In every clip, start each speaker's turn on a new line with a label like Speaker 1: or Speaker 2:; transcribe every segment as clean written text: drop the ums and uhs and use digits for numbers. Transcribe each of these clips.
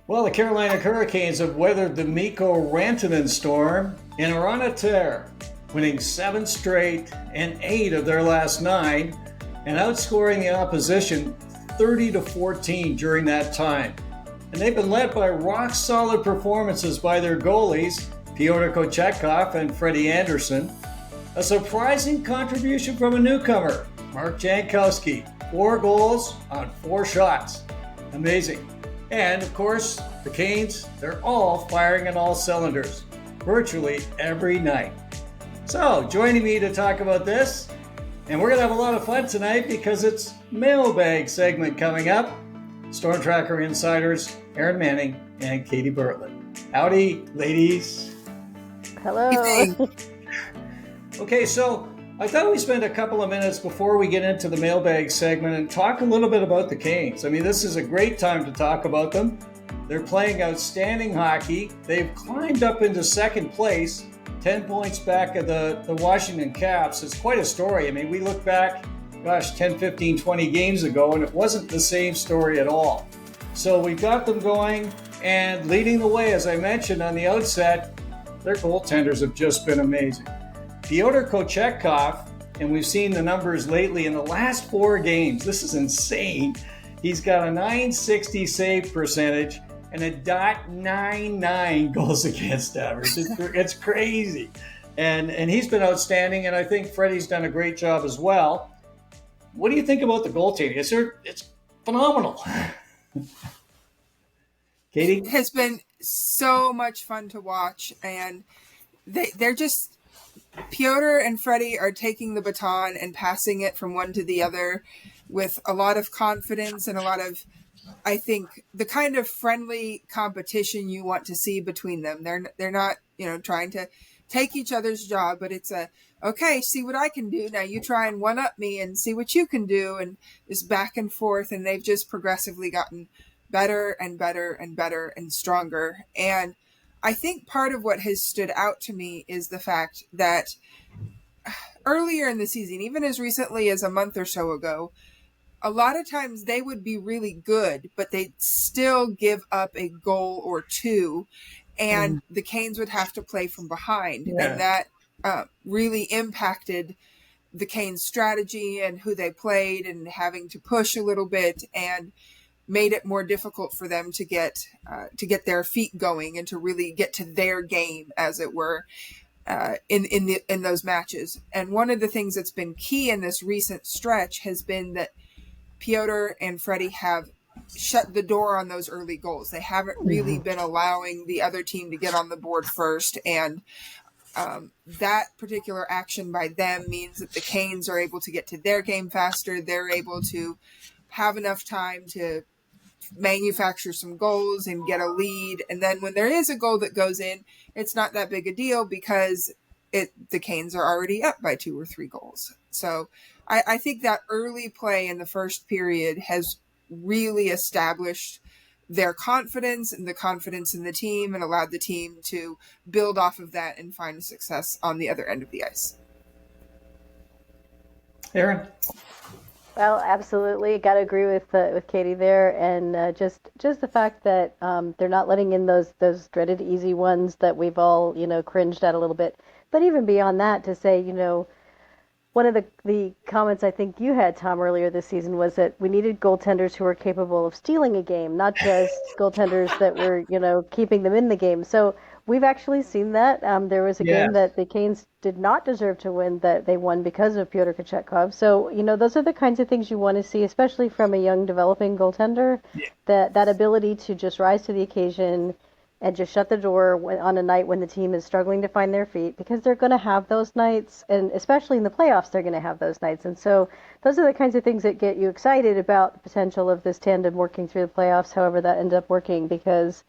Speaker 1: Well, the Carolina Hurricanes have weathered the Mikko Rantanen storm and are on a tear, winning 7 straight and 8 of their last 9, and outscoring the opposition 30-14 during that time. And they've been led by rock-solid performances by their goalies, Pyotr Kochetkov and Freddie Andersen. A surprising contribution from a newcomer, Mark Jankowski, 4 goals on 4 shots. Amazing. And of course, the Canes, they're all firing on all cylinders, virtually every night. So, joining me to talk about this, and we're going to have a lot of fun tonight because it's Mailbag segment coming up. Storm Tracker Insiders, Erin Manning and Katie Bertland. Howdy, ladies.
Speaker 2: Hello.
Speaker 1: Okay, so I thought we'd spend a couple of minutes before we get into the Mailbag segment and talk a little bit about the Canes. I mean, this is a great time to talk about them. They're playing outstanding hockey. They've climbed up into second place, 10 points back of the Washington Caps. It's quite a story. I mean, we look back, 10, 15, 20 games ago, and it wasn't the same story at all. So we've got them going, and leading the way, as I mentioned on the outset, their goaltenders have just been amazing. Pyotr Kochetkov, and we've seen the numbers lately in the last 4 games. This is insane. He's got a .960 save percentage and a .99 goals against average. It's crazy. And he's been outstanding, and I think Freddie's done a great job as well. What do you think about the goaltending? It's phenomenal. Katie?
Speaker 3: It has been so much fun to watch, and they're just... Pyotr and Freddie are taking the baton and passing it from one to the other with a lot of confidence and a lot of, I think, the kind of friendly competition you want to see between them. They're not, trying to take each other's job, but it's okay, see what I can do. Now you try and one up me and see what you can do, and this back and forth, and they've just progressively gotten better and better and better and stronger. And I think part of what has stood out to me is the fact that earlier in the season, even as recently as a month or so ago, a lot of times they would be really good, but they'd still give up a goal or two, and the Canes would have to play from behind. Yeah. And that really impacted the Canes' strategy and who they played, and having to push a little bit, and made it more difficult for them to get their feet going and to really get to their game, as it were, in those matches. And one of the things that's been key in this recent stretch has been that Pyotr and Freddie have shut the door on those early goals. They haven't really been allowing the other team to get on the board first, and that particular action by them means that the Canes are able to get to their game faster. They're able to have enough time to manufacture some goals and get a lead, and then when there is a goal that goes in, it's not that big a deal because the Canes are already up by 2 or 3 goals. So I think that early play in the first period has really established their confidence and the confidence in the team, and allowed the team to build off of that and find success on the other end of the ice.
Speaker 1: Erin?
Speaker 2: Well, absolutely. Got to agree with Katie there, and just the fact that they're not letting in those dreaded easy ones that we've all cringed at a little bit. But even beyond that, to say one of the comments I think you had, Tom, earlier this season was that we needed goaltenders who were capable of stealing a game, not just goaltenders that were keeping them in the game. So we've actually seen that. There was a game that the Canes did not deserve to win that they won because of Pyotr Kochetkov. So, those are the kinds of things you want to see, especially from a young developing goaltender, that ability to just rise to the occasion and just shut the door on a night when the team is struggling to find their feet, because they're going to have those nights, and especially in the playoffs, they're going to have those nights. And so those are the kinds of things that get you excited about the potential of this tandem working through the playoffs, however that ends up working, because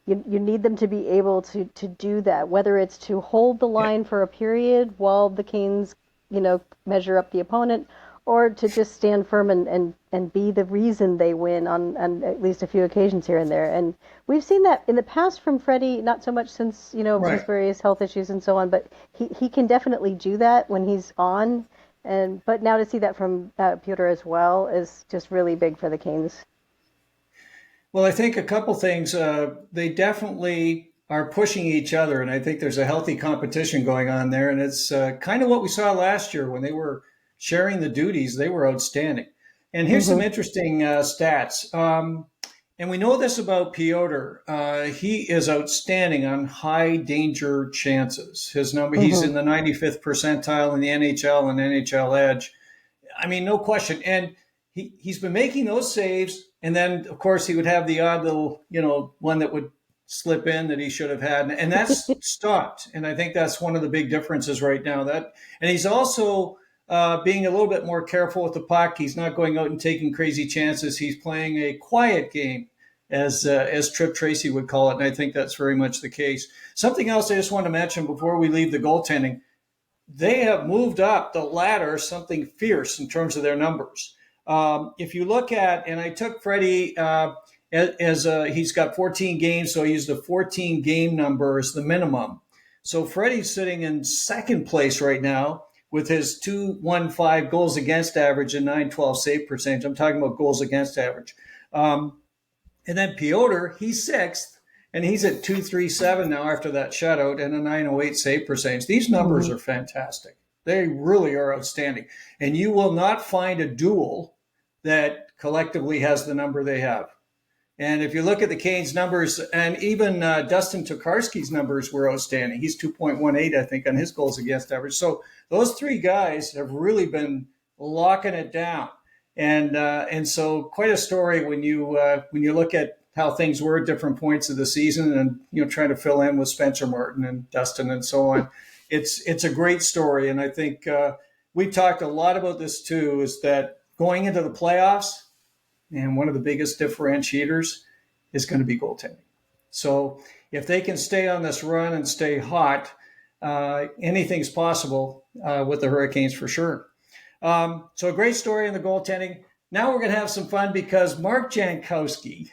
Speaker 2: you need them to be able to do that, whether it's to hold the line for a period while the Canes, measure up the opponent, or to just stand firm and be the reason they win on at least a few occasions here and there. And we've seen that in the past from Freddie, not so much since, his various health issues and so on, but he can definitely do that when he's on. But now to see that from Pyotr as well is just really big for the Canes.
Speaker 1: Well, I think a couple things. They definitely are pushing each other, and I think there's a healthy competition going on there. And it's kind of what we saw last year when they were sharing the duties. They were outstanding. And here's some
Speaker 2: Mm-hmm.
Speaker 1: interesting stats. And we know this about Pyotr. He is outstanding on high danger chances. His number, he's
Speaker 2: Mm-hmm.
Speaker 1: in the 95th percentile in the NHL and NHL Edge. I mean, no question. And he's been making those saves. And then, of course, he would have the odd little, one that would slip in that he should have had. And that's stopped. And I think that's one of the big differences right now. And he's also being a little bit more careful with the puck. He's not going out and taking crazy chances. He's playing a quiet game, as Trip Tracy would call it. And I think that's very much the case. Something else I just want to mention before we leave the goaltending, they have moved up the ladder something fierce in terms of their numbers. If you look at, and I took Freddie as he's got 14 games, so I used the 14 game number as the minimum. So Freddie's sitting in second place right now with his 2.15 goals against average and 9.12 save percentage. I'm talking about goals against average. And then Pyotr, he's sixth, and he's at 2.37 now after that shutout and a 9.08 save percentage. These numbers
Speaker 2: Mm-hmm.
Speaker 1: are fantastic. They really are outstanding. And you will not find a duel that collectively has the number they have. And if you look at the Canes' numbers, and even Dustin Tokarski's numbers were outstanding. He's 2.18, I think, on his goals against average. So those three guys have really been locking it down. And so quite a story when you look at how things were at different points of the season, and trying to fill in with Spencer Martin and Dustin and so on. It's a great story, and I think we talked a lot about this too. Is that going into the playoffs, and one of the biggest differentiators is going to be goaltending. So if they can stay on this run and stay hot, anything's possible with the Hurricanes for sure. So a great story in the goaltending. Now we're going to have some fun because Mark Jankowski,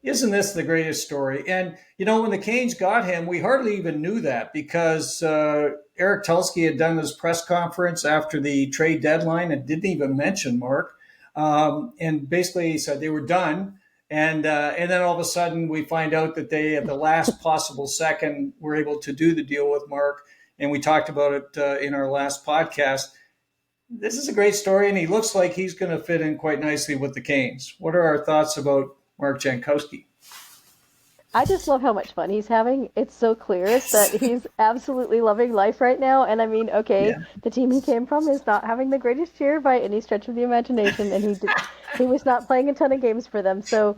Speaker 1: isn't this the greatest story? And, when the Canes got him, we hardly even knew that because Eric Tulsky had done his press conference after the trade deadline and didn't even mention Mark. And basically he said they were done. And then all of a sudden we find out that they, at the last possible second, were able to do the deal with Mark. And we talked about it in our last podcast. This is a great story, and he looks like he's going to fit in quite nicely with the Canes. What are our thoughts about Mark Jankowski?
Speaker 2: I just love how much fun he's having. It's so clear that he's absolutely loving life right now. And I mean, okay,
Speaker 1: Yeah.
Speaker 2: the team he came from is not having the greatest year by any stretch of the imagination, and he was not playing a ton of games for them. So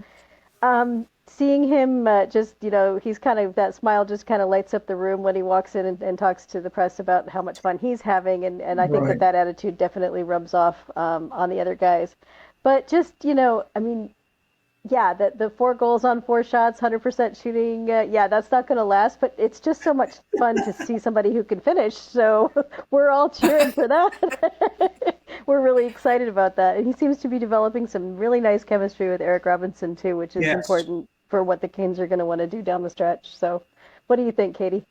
Speaker 2: seeing him he's kind of, that smile just kind of lights up the room when he walks in and talks to the press about how much fun he's having. And I think
Speaker 1: Right.
Speaker 2: that attitude definitely rubs off on the other guys. But just, I mean, yeah, the 4 goals on 4 shots, 100% shooting, that's not going to last, but it's just so much fun to see somebody who can finish. So we're all cheering for that. We're really excited about that. And he seems to be developing some really nice chemistry with Eric Robinson, too, which is
Speaker 1: Yes.
Speaker 2: important for what the Canes are going to want to do down the stretch. So what do you think, Katie?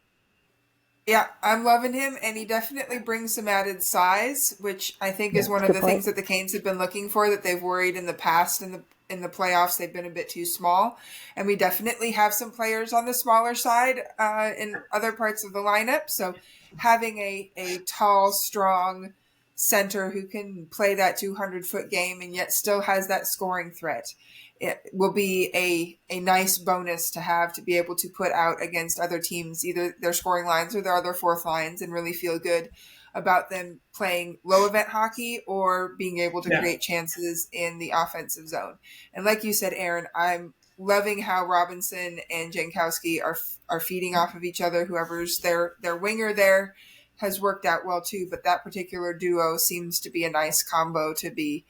Speaker 3: Yeah, I'm loving him, and he definitely brings some added size, which I think is one of
Speaker 2: Good
Speaker 3: the
Speaker 2: point.
Speaker 3: things that the Canes have been looking for, that they've worried in the past in the playoffs they've been a bit too small. And we definitely have some players on the smaller side in other parts of the lineup. So having a tall, strong center who can play that 200-foot game and yet still has that scoring threat, it will be a nice bonus to have, to be able to put out against other teams, either their scoring lines or their other fourth lines, and really feel good about them playing low event hockey or being able to create chances in the offensive zone. And like you said, Erin, I'm loving how Robinson and Jankowski are feeding off of each other. Whoever's their winger there has worked out well too, but that particular duo seems to be a nice combo to be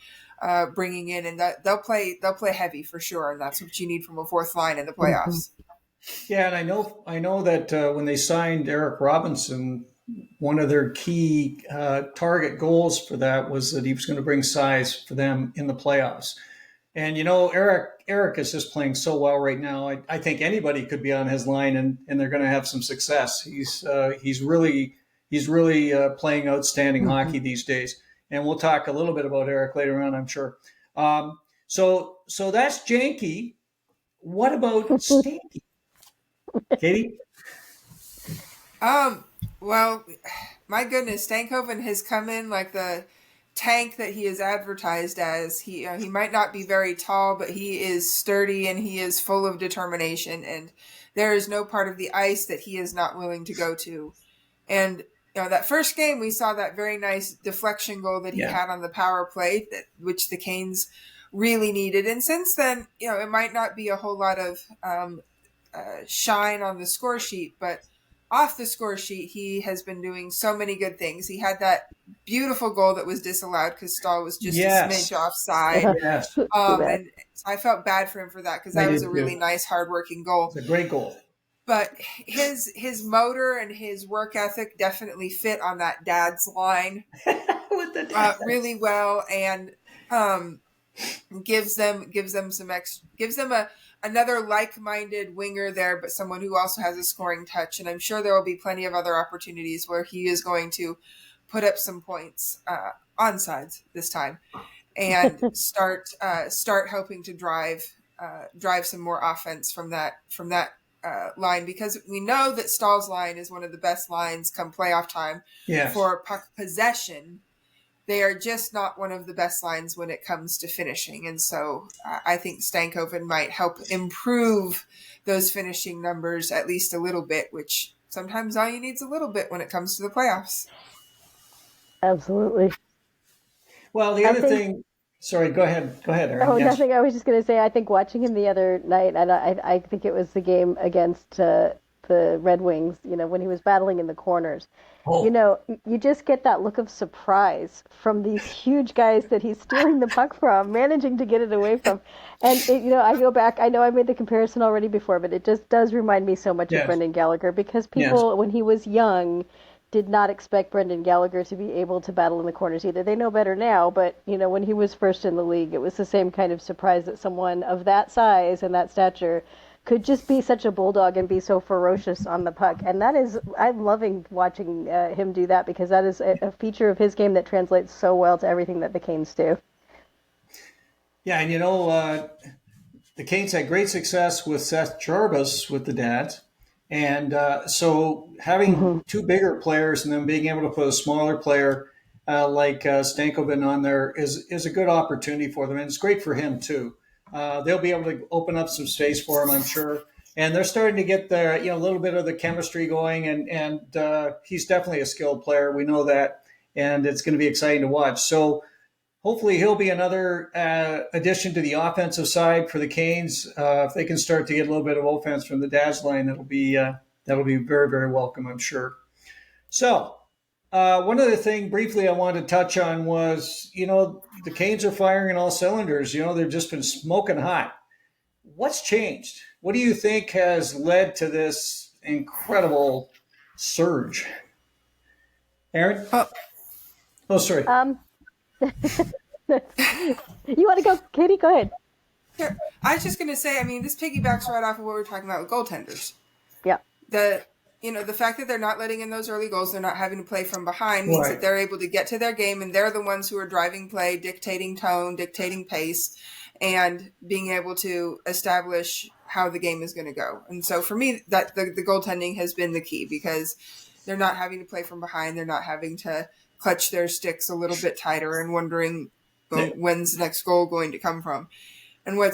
Speaker 3: bringing in, and that they'll play heavy for sure, and that's what you need from a fourth line in the playoffs.
Speaker 1: Yeah, and I know that when they signed Eric Robinson, one of their key target goals for that was that he was going to bring size for them in the playoffs. And Eric is just playing so well right now. I think anybody could be on his line, and they're going to have some success. He's really playing outstanding hockey these days. And we'll talk a little bit about Eric later on, I'm sure. So that's janky. What about Stanky? Katie?
Speaker 3: Um, well, my goodness, Stankoven has come in like the tank that he is advertised as. He might not be very tall, but he is sturdy and he is full of determination. And there is no part of the ice that he is not willing to go to. And that first game, we saw that very nice deflection goal that he had on the power play, which the Canes really needed. And since then, it might not be a whole lot of shine on the score sheet, but off the score sheet, he has been doing so many good things. He had that beautiful goal that was disallowed because Stahl was just a smidge offside.
Speaker 1: Yes.
Speaker 3: And I felt bad for him for that because that was a really nice, hardworking goal.
Speaker 1: It's a great goal.
Speaker 3: But his motor and his work ethic definitely fit on that dad's line
Speaker 1: with the dad.
Speaker 3: Really well, and gives them another like-minded winger there, but someone who also has a scoring touch. And I'm sure there will be plenty of other opportunities where he is going to put up some points on sides this time, and start helping to drive some more offense from that line, because we know that Stahl's line is one of the best lines come playoff time for puck possession. They are just not one of the best lines when it comes to finishing. And so I think Stankoven might help improve those finishing numbers at least a little bit, which sometimes all you need is a little bit when it comes to the playoffs.
Speaker 2: Absolutely.
Speaker 1: Well, the other thing... Sorry, go ahead, Erin.
Speaker 2: Oh, nothing. I was just going to say, I think watching him the other night, and I think it was the game against the Red Wings, when he was battling in the corners. Oh. You just get that look of surprise from these huge guys that he's stealing the puck from, managing to get it away from. And, I go back, I know I made the comparison already before, but it just does remind me so much of Brendan Gallagher, because people, when he was young, did not expect Brendan Gallagher to be able to battle in the corners either. They know better now, but, when he was first in the league, it was the same kind of surprise that someone of that size and that stature could just be such a bulldog and be so ferocious on the puck. And I'm loving watching him do that, because that is a feature of his game that translates so well to everything that the Canes do.
Speaker 1: Yeah, and the Canes had great success with Seth Jarvis with the dads. And so having two bigger players and then being able to put a smaller player like Stankoven on there is a good opportunity for them. And it's great for him, too. They'll be able to open up some space for him, I'm sure. And they're starting to get a little bit of the chemistry going. And he's definitely a skilled player. We know that. And it's going to be exciting to watch. So hopefully he'll be another addition to the offensive side for the Canes. If they can start to get a little bit of offense from the Daz line, that'll be very, very welcome, I'm sure. So one other thing briefly I wanted to touch on was, the Canes are firing in all cylinders. They've just been smoking hot. What's changed? What do you think has led to this incredible surge? Erin? Oh, sorry.
Speaker 2: You want to go, Katie? Go ahead.
Speaker 3: Sure. I was just going to say, this piggybacks right off of what we were talking about with goaltenders.
Speaker 2: Yeah.
Speaker 3: The fact that they're not letting in those early goals, they're not having to play from behind, means that they're able to get to their game, and they're the ones who are driving play, dictating tone, dictating pace, and being able to establish how the game is going to go. And so for me, that the goaltending has been the key, because they're not having to play from behind. They're not having to clutch their sticks a little bit tighter and wondering when's the next goal going to come from. And what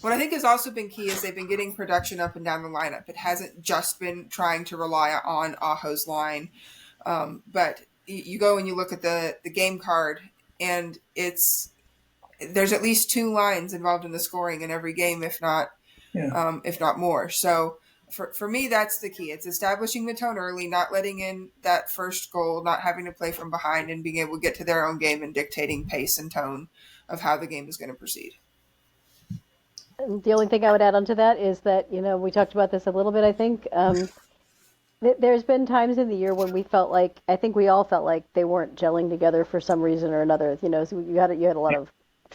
Speaker 3: I think has also been key is they've been getting production up and down the lineup. It hasn't just been trying to rely on Aho's line. But you go and you look at the game card, and there's at least two lines involved in the scoring in every game, if not more. So for me, that's the key. It's establishing the tone early, not letting in that first goal, not having to play from behind, and being able to get to their own game and dictating pace and tone of how the game is going to proceed.
Speaker 2: The only thing I would add onto that is that, we talked about this a little bit, I think. There's been times in the year when I think we all felt like they weren't gelling together for some reason or another. So you had a lot of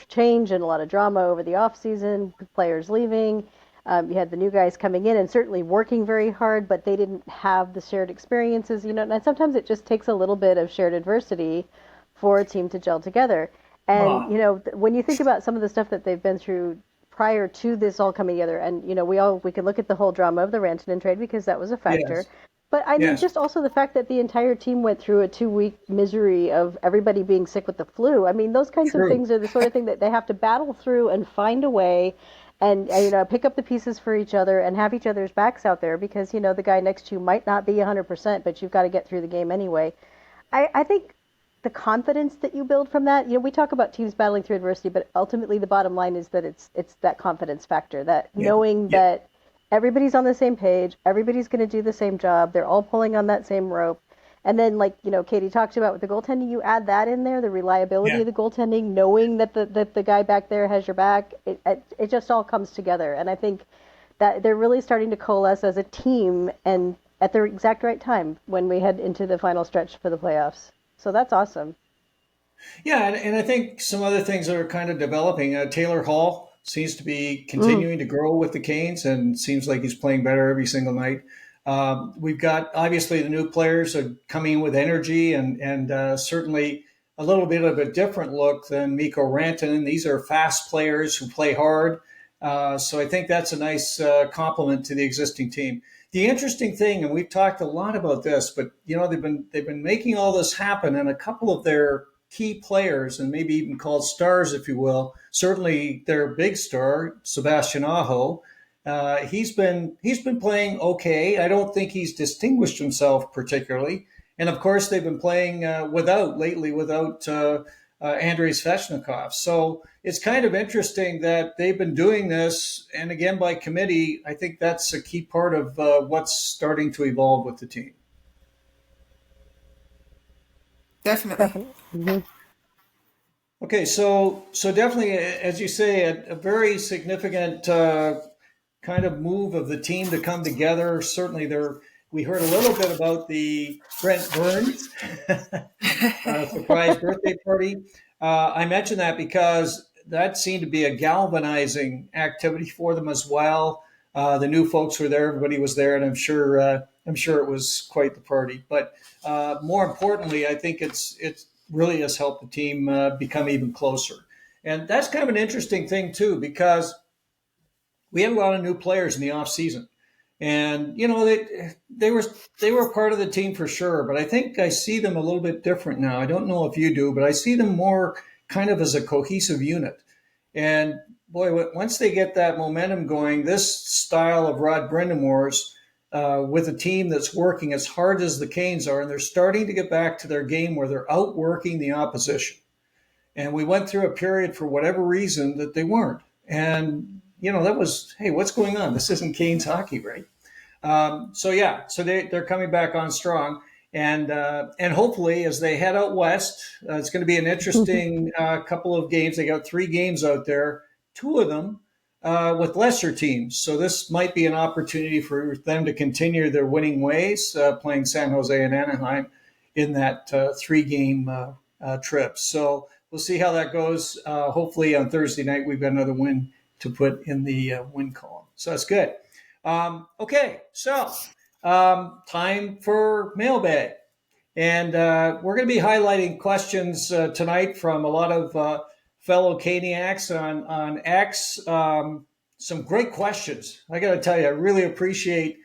Speaker 2: change and a lot of drama over the off season, players leaving. You had the new guys coming in and certainly working very hard, but they didn't have the shared experiences, and sometimes it just takes a little bit of shared adversity for a team to gel together. And,
Speaker 1: Oh,
Speaker 2: when you think about some of the stuff that they've been through prior to this all coming together, and, we can look at the whole drama of the Rantanen trade because that was a factor.
Speaker 1: yes,
Speaker 2: But I mean,
Speaker 1: yes,
Speaker 2: just also the fact that the entire team went through a 2 week misery of everybody being sick with the flu. I mean, those kinds of
Speaker 1: true.
Speaker 2: things are the sort of thing that they have to battle through and find a way and, pick up the pieces for each other and have each other's backs out there because, the guy next to you might not be 100%, but you've got to get through the game anyway. I think the confidence that you build from that, we talk about teams battling through adversity, but ultimately the bottom line is that it's that confidence factor, that
Speaker 1: Yeah,
Speaker 2: knowing
Speaker 1: yeah,
Speaker 2: that everybody's on the same page, everybody's going to do the same job, they're all pulling on that same rope. And then, like, Katie talked about with the goaltending, you add that in there, the reliability
Speaker 1: yeah.
Speaker 2: of the goaltending, knowing that the guy back there has your back, it just all comes together. And I think that they're really starting to coalesce as a team and at the exact right time when we head into the final stretch for the playoffs. So that's awesome.
Speaker 1: Yeah, and I think some other things that are kind of developing. Taylor Hall seems to be
Speaker 2: Mm.
Speaker 1: continuing to grow with the Canes, and seems like he's playing better every single night. We've got obviously the new players are coming in with energy, and certainly a little bit of a different look than Mikko Rantanen. These are fast players who play hard, so I think that's a nice complement to the existing team. The interesting thing, and we've talked a lot about this, but they've been making all this happen, and a couple of their key players, and maybe even called stars, if you will. Certainly, their big star, Sebastian Aho. He's been playing okay. I don't think he's distinguished himself particularly. And of course, they've been playing without Andrei Svechnikov. So it's kind of interesting that they've been doing this, and again by committee. I think that's a key part of what's starting to evolve with the team.
Speaker 3: Definitely.
Speaker 2: Definitely. Hmm.
Speaker 1: Okay, so definitely, as you say, a very significant kind of move of the team to come together. Certainly, there we heard a little bit about the Brent Burns surprise birthday party. I mentioned that because that seemed to be a galvanizing activity for them as well. The new folks were there; everybody was there, and I'm sure it was quite the party. But more importantly, I think it's really has helped the team become even closer, and that's kind of an interesting thing too because we had a lot of new players in the off season, and they were part of the team for sure. But I think I see them a little bit different now. I don't know if you do, but I see them more kind of as a cohesive unit. And boy, once they get that momentum going, this style of Rod Brindamore's with a team that's working as hard as the Canes are, and they're starting to get back to their game where they're outworking the opposition. And we went through a period for whatever reason that they weren't. And, that was, hey, what's going on? This isn't Canes hockey, right? So they're coming back on strong. And hopefully, as they head out west, it's going to be an interesting couple of games. They got 3 games out there, 2 of them with lesser teams. So this might be an opportunity for them to continue their winning ways, playing San Jose and Anaheim in that 3-game trip. So we'll see how that goes. Hopefully on Thursday night, we've got another win to put in the win column. So that's good. Okay, so time for mailbag. And we're going to be highlighting questions tonight from a lot of fellow Caniacs on X. Some great questions. I got to tell you, I really appreciate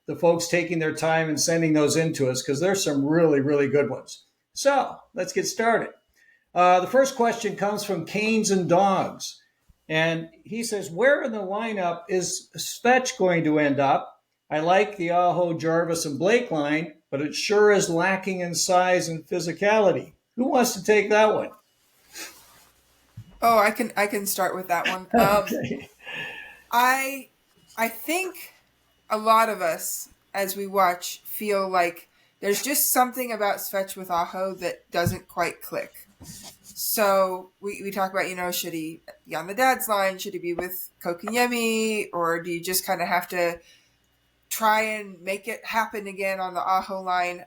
Speaker 1: the folks taking their time and sending those in to us because there's some really, really good ones. So let's get started. The first question comes from Canes and Dogs. And he says, where in the lineup is Svech going to end up? I like the Aho, Jarvis, and Blake line, but it sure is lacking in size and physicality. Who wants to take that one?
Speaker 3: Oh, I can start with that one.
Speaker 1: Okay.
Speaker 3: I think a lot of us, as we watch, feel like there's just something about Svech with Aho that doesn't quite click. So we talk about, should he be on the dad's line? Should he be with Kotkaniemi? Or do you just kind of have to try and make it happen again on the Aho line?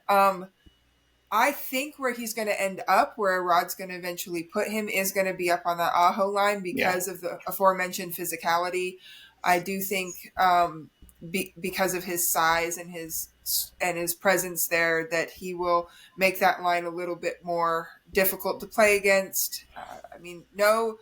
Speaker 3: I think where he's going to end up, where Rod's going to eventually put him, is going to be up on the Aho line because of the aforementioned physicality. I do think because of his size and his and his presence there that he will make that line a little bit more difficult to play against. I mean, no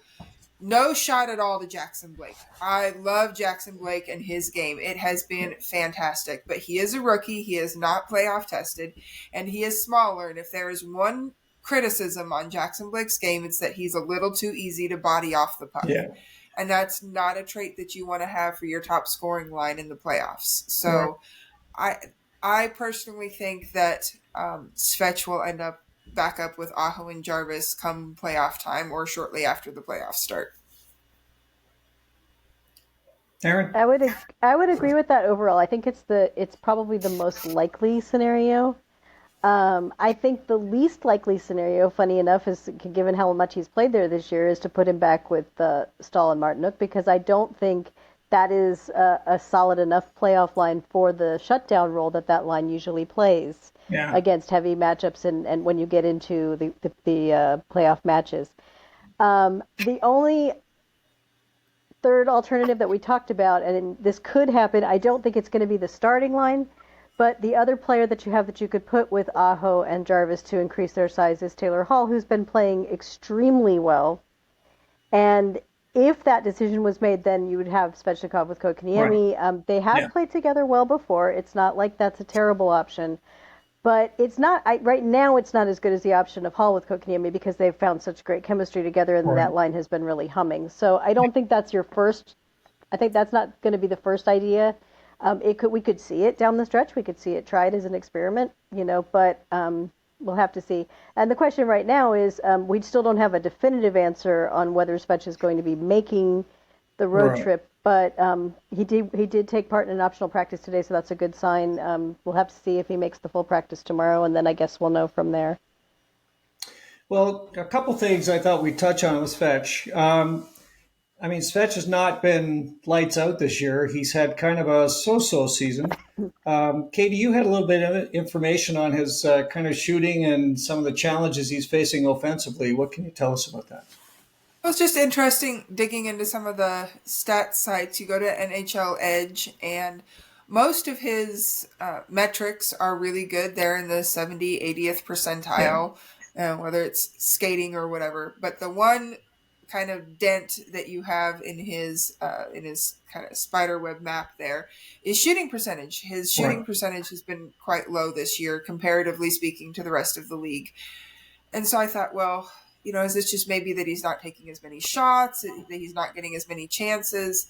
Speaker 3: shot at all to Jackson Blake. I love Jackson Blake and his game. It has been fantastic, but he is a rookie. He is not playoff tested, and he is smaller. And if there is one criticism on Jackson Blake's game, it's that he's a little too easy to body off the puck.
Speaker 1: Yeah.
Speaker 3: And that's not a trait that you want to have for your top scoring line in the playoffs. So I personally think that Svech will end up back up with Aho and Jarvis come playoff time or shortly after the playoffs start.
Speaker 1: Erin?
Speaker 2: I would agree with that overall. I think it's probably the most likely scenario. I think the least likely scenario, funny enough, is given how much he's played there this year, is to put him back with Stahl and Martinook, because I don't think that is a solid enough playoff line for the shutdown role that line usually plays against heavy matchups and when you get into the playoff matches. The only third alternative that we talked about, and this could happen, I don't think it's going to be the starting line, but the other player that you have that you could put with Aho and Jarvis to increase their size is Taylor Hall, who's been playing extremely well. And if that decision was made, then you would have Svechnikov with Kotkaniemi. Right. They have played together well before. It's not like that's a terrible option. But it's not right now. It's not as good as the option of Hall with Kotkaniemi because they've found such great chemistry together, and that line has been really humming. So I don't think that's your first. I think that's not going to be the first idea. We could see it down the stretch. We could see it tried as an experiment, but we'll have to see. And the question right now is, we still don't have a definitive answer on whether Svech is going to be making the road trip. But he did take part in an optional practice today, so that's a good sign. We'll have to see if he makes the full practice tomorrow, and then I guess we'll know from there.
Speaker 1: Well, a couple things I thought we'd touch on with Svech. Svech has not been lights out this year. He's had kind of a so-so season. Katie, you had a little bit of information on his kind of shooting and some of the challenges he's facing offensively. What can you tell us about that?
Speaker 3: It was just interesting digging into some of the stats sites. You go to NHL Edge, and most of his metrics are really good. They're in the 70, 80th percentile, whether it's skating or whatever. But the one kind of dent that you have in his kind of spider web map there is shooting percentage. His shooting percentage has been quite low this year, comparatively speaking, to the rest of the league. And so I thought, well, is this just maybe that he's not taking as many shots, that he's not getting as many chances?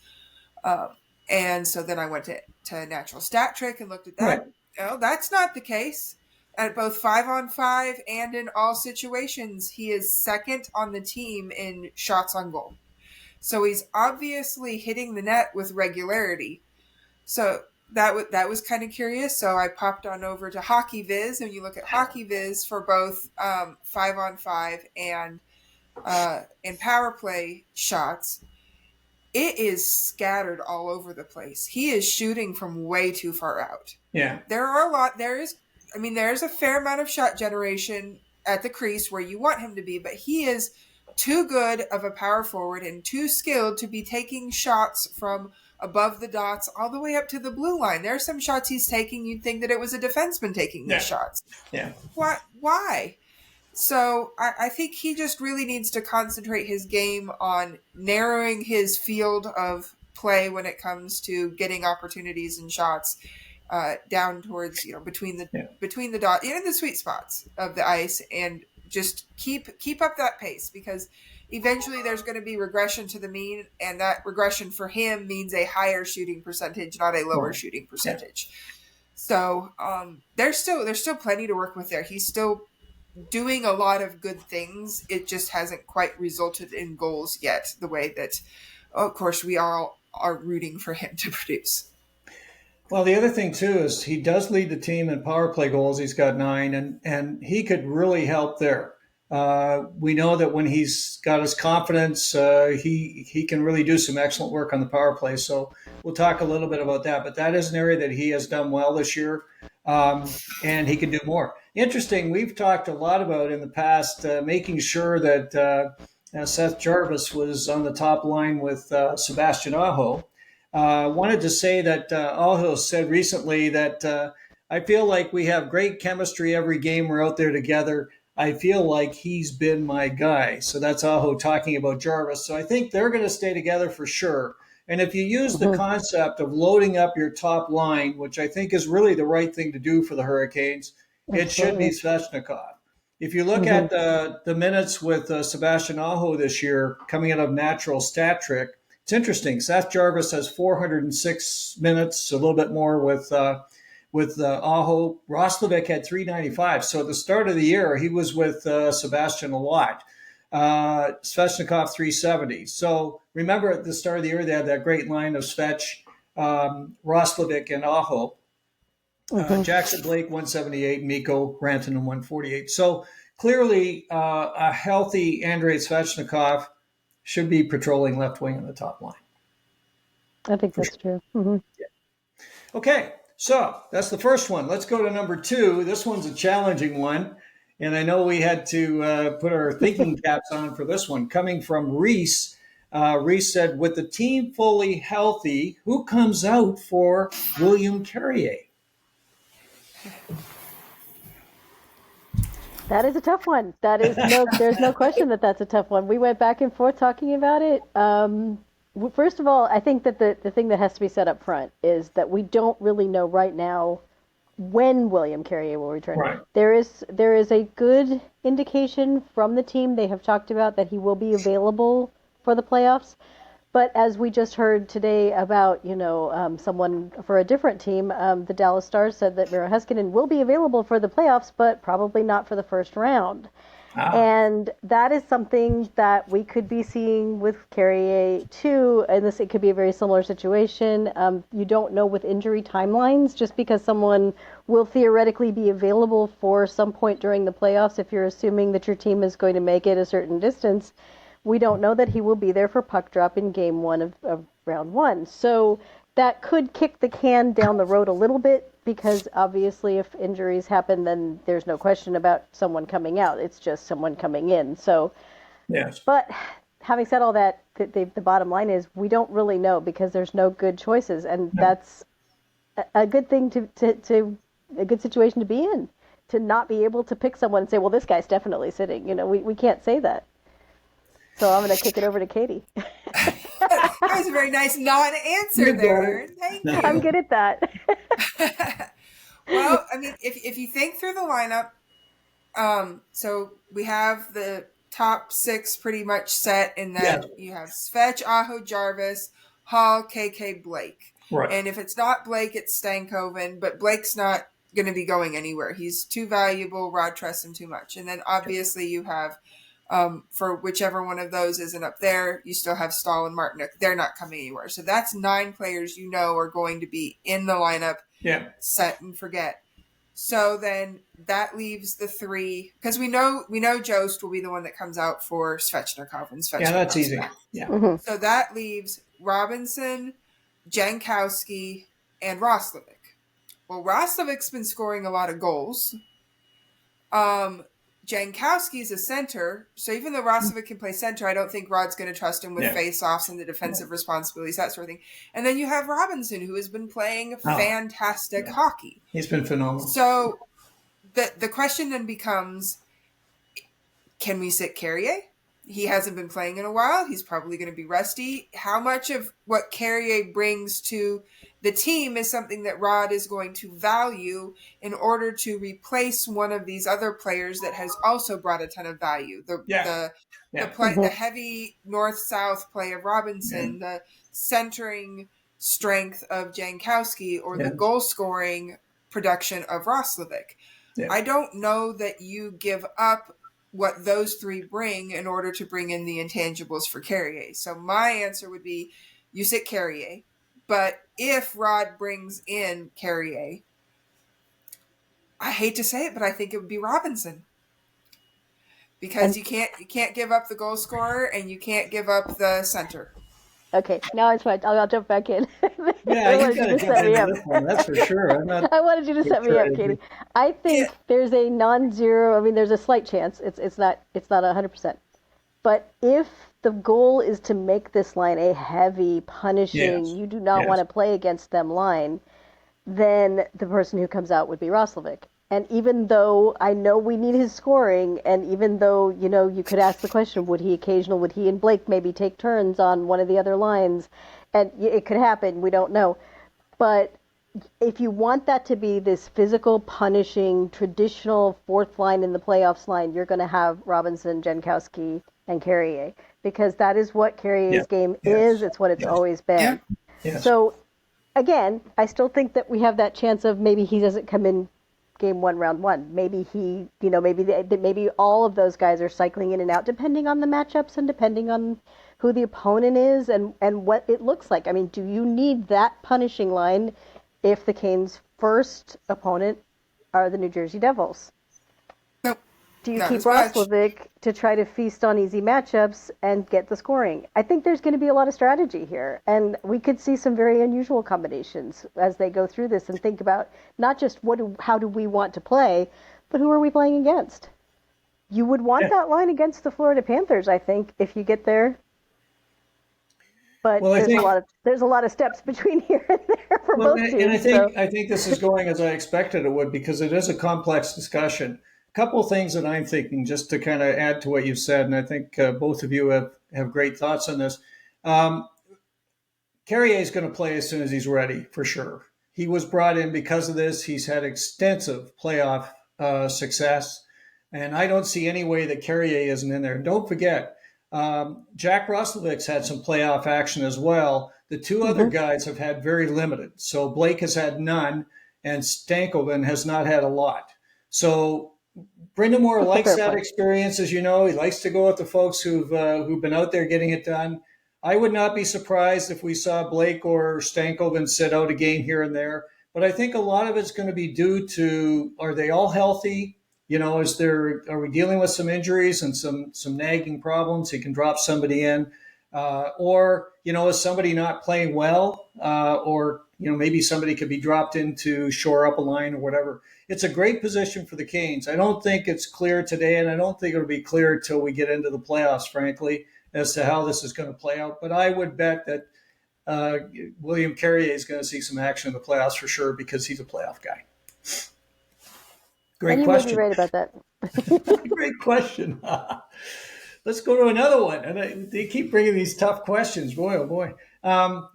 Speaker 3: And so then I went to Natural Stat Trick and looked at that. No, that's not the case. At both 5-on-5 and in all situations, he is second on the team in shots on goal. So he's obviously hitting the net with regularity. So that was kind of curious. So I popped on over to Hockey Viz, and you look at Hockey Viz for both 5-on-5 and in power play shots. It is scattered all over the place. He is shooting from way too far out.
Speaker 1: Yeah,
Speaker 3: there's a fair amount of shot generation at the crease where you want him to be, but he is too good of a power forward and too skilled to be taking shots from above the dots all the way up to the blue line. There are some shots he's taking, you'd think that it was a defenseman taking these shots.
Speaker 1: Yeah.
Speaker 3: Why? So I think he just really needs to concentrate his game on narrowing his field of play when it comes to getting opportunities and shots down towards, between the dot, in the sweet spots of the ice, and just keep up that pace, because eventually there's going to be regression to the mean, and that regression for him means a higher shooting percentage, not a lower shooting percentage. So there's still plenty to work with there. He's still doing a lot of good things. It just hasn't quite resulted in goals yet, the way that, of course, we all are rooting for him to produce.
Speaker 1: Well, the other thing, too, is he does lead the team in power play goals. He's got 9, and he could really help there. We know that when he's got his confidence, he can really do some excellent work on the power play. So we'll talk a little bit about that. But that is an area that he has done well this year, and he can do more. Interesting, we've talked a lot about in the past making sure that Seth Jarvis was on the top line with Sebastian Aho. Wanted to say that Aho said recently that I feel like we have great chemistry every game we're out there together. I feel like he's been my guy. So that's Aho talking about Jarvis. So I think they're going to stay together for sure. And if you use the concept of loading up your top line, which I think is really the right thing to do for the Hurricanes, it should be Svechnikov. If you look at the minutes with Sebastian Aho this year, coming out of natural stat trick, it's interesting. Seth Jarvis has 406 minutes, a little bit more with Aho. Roslovic had 395. So at the start of the year, he was with Sebastian a lot. Svechnikov 370. So remember at the start of the year, they had that great line of Svech, Roslovic, and Aho. Jackson Blake 178, Mikko Rantanen 148. So clearly, a healthy Andrei Svechnikov should be patrolling left wing on the top line.
Speaker 2: I think that's true. Mm-hmm.
Speaker 1: Yeah. Okay, so that's the first one. Let's go to number 2. This one's a challenging one, and I know we had to put our thinking caps on for this one. Coming from Reese. Reese said, with the team fully healthy, who comes out for William Carrier?
Speaker 2: That is a tough one. There's no question that that's a tough one. We went back and forth talking about it. First of all, I think that the thing that has to be set up front is that we don't really know right now when William Carrier will return.
Speaker 1: Right.
Speaker 2: There is a good indication from the team. They have talked about that he will be available for the playoffs. But as we just heard today about, someone for a different team, the Dallas Stars said that Miro Heiskanen will be available for the playoffs, but probably not for the first round. And that is something that we could be seeing with Carrier too. And it could be a very similar situation. You don't know with injury timelines, just because someone will theoretically be available for some point during the playoffs. If you're assuming that your team is going to make it a certain distance, we don't know that he will be there for puck drop in game 1 of round 1. So that could kick the can down the road a little bit, because obviously if injuries happen, then there's no question about someone coming out. It's just someone coming in. So,
Speaker 1: yes.
Speaker 2: But having said all that, the bottom line is we don't really know, because there's no good choices. And that's a good thing to a good situation to be in, to not be able to pick someone and say, well, this guy's definitely sitting. We can't say that. So I'm going to kick it over to Katie.
Speaker 3: That was a very nice non-answer there. Thank you.
Speaker 2: I'm good at that.
Speaker 3: Well, I mean, if you think through the lineup, so we have the top 6 pretty much set in that you have Svech, Aho, Jarvis, Hall, KK, Blake.
Speaker 1: Right.
Speaker 3: And if it's not Blake, it's Stankoven, but Blake's not going to be going anywhere. He's too valuable. Rod trusts him too much. And then obviously you have, for whichever one of those isn't up there, you still have Stahl and Martinook. They're not coming anywhere. So that's 9 players are going to be in the lineup, set and forget. So then that leaves the 3, because we know Jost will be the one that comes out for Svechnikov. And Svechnikov.
Speaker 1: Yeah, that's easy. Yeah.
Speaker 2: Mm-hmm.
Speaker 3: So that leaves Robinson, Jankowski, and Roslovic. Well, Roslovic's been scoring a lot of goals. Jankowski's a center, so even though Roslovic can play center, I don't think Rod's going to trust him with face-offs and the defensive responsibilities, that sort of thing. And then you have Robinson, who has been playing fantastic hockey.
Speaker 1: He's been phenomenal.
Speaker 3: So the question then becomes, can we sit Carrier? He hasn't been playing in a while. He's probably going to be rusty. How much of what Carrier brings to the team is something that Rod is going to value in order to replace one of these other players that has also brought a ton of value? The heavy north-south play of Robinson, the centering strength of Jankowski, or the goal-scoring production of Roslovic. Yeah. I don't know that you give up what those 3 bring in order to bring in the intangibles for Carrier. So my answer would be you sit Carrier. But if Rod brings in Carrier, I hate to say it, but I think it would be Robinson. Because you can't give up the goal scorer and you can't give up the center.
Speaker 2: Okay, now it's fine. I'll jump back in.
Speaker 1: Yeah, you got to jump into this one, that's for sure.
Speaker 2: I wanted you to set me up, Katie. I think there's a non-zero. I mean, there's a slight chance. It's not 100%. But if the goal is to make this line a heavy, punishing, you do not want to play against them line, then the person who comes out would be Roslovic. And even though I know we need his scoring, and even though, you could ask the question, would he and Blake maybe take turns on one of the other lines? And it could happen, we don't know. But if you want that to be this physical, punishing, traditional fourth line in the playoffs line, you're going to have Robinson, Jankowski, and Carrier, because that is what Carrier's game is. It's what it's always been.
Speaker 3: Yeah.
Speaker 1: Yes.
Speaker 2: So, again, I still think that we have that chance of maybe he doesn't come in game one, round one. Maybe he, maybe all of those guys are cycling in and out, depending on the matchups and depending on who the opponent is and what it looks like. I mean, do you need that punishing line if the Canes' first opponent are the New Jersey Devils?
Speaker 3: Nope.
Speaker 2: Do you
Speaker 3: Not
Speaker 2: keep
Speaker 3: as much.
Speaker 2: Roslovic to try to feast on easy matchups and get the scoring? I think there's going to be a lot of strategy here, and we could see some very unusual combinations as they go through this and think about not just how do we want to play, but who are we playing against? You would want that line against the Florida Panthers, I think, if you get there. But there's a lot of steps between here and there for both teams.
Speaker 1: And I think this is going as I expected it would, because it is a complex discussion. A couple of things that I'm thinking, just to kind of add to what you've said, and I think both of you have great thoughts on this. Carrier is going to play as soon as he's ready, for sure. He was brought in because of this. He's had extensive playoff success, and I don't see any way that Carrier isn't in there. And don't forget, Jack Roslovic's had some playoff action as well. The two other guys have had very limited. So Blake has had none, and Stankoven has not had a lot. So Brindamore likes that experience, as you know. He likes to go with the folks who've been out there getting it done. I would not be surprised if we saw Blake or Stankoven sit out a game here and there. But I think a lot of it's going to be due to, are they all healthy? Are we dealing with some injuries and some nagging problems? He can drop somebody in, or is somebody not playing well, or maybe somebody could be dropped in to shore up a line or whatever. It's a great position for the Canes. I don't think it's clear today, and I don't think it'll be clear until we get into the playoffs, frankly, as to how this is going to play out. But I would bet that William Carrier is going to see some action in the playoffs for sure, because he's a playoff guy. Great question.
Speaker 2: You may be right about that.
Speaker 1: Great question. Let's go to another one. And they keep bringing these tough questions. Boy, oh boy.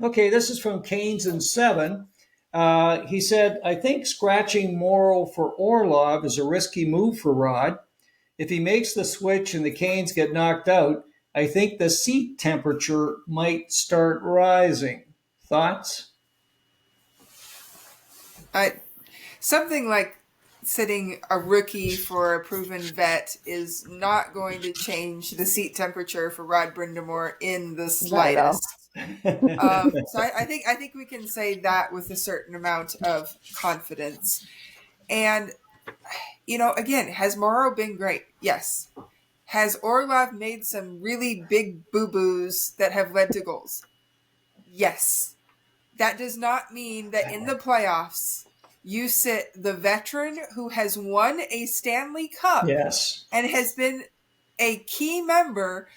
Speaker 1: Okay, this is from Canes and 7. He said, I think scratching Morrow for Orlov is a risky move for Rod. If he makes the switch and the Canes get knocked out, I think the seat temperature might start rising. Thoughts?
Speaker 3: Something like sitting a rookie for a proven vet is not going to change the seat temperature for Rod Brindamore in the slightest. So I think we can say that with a certain amount of confidence. And again, has Morrow been great? Yes. Has Orlov made some really big boo-boos that have led to goals? Yes. That does not mean that in the playoffs you sit the veteran who has won a Stanley Cup and has been a key member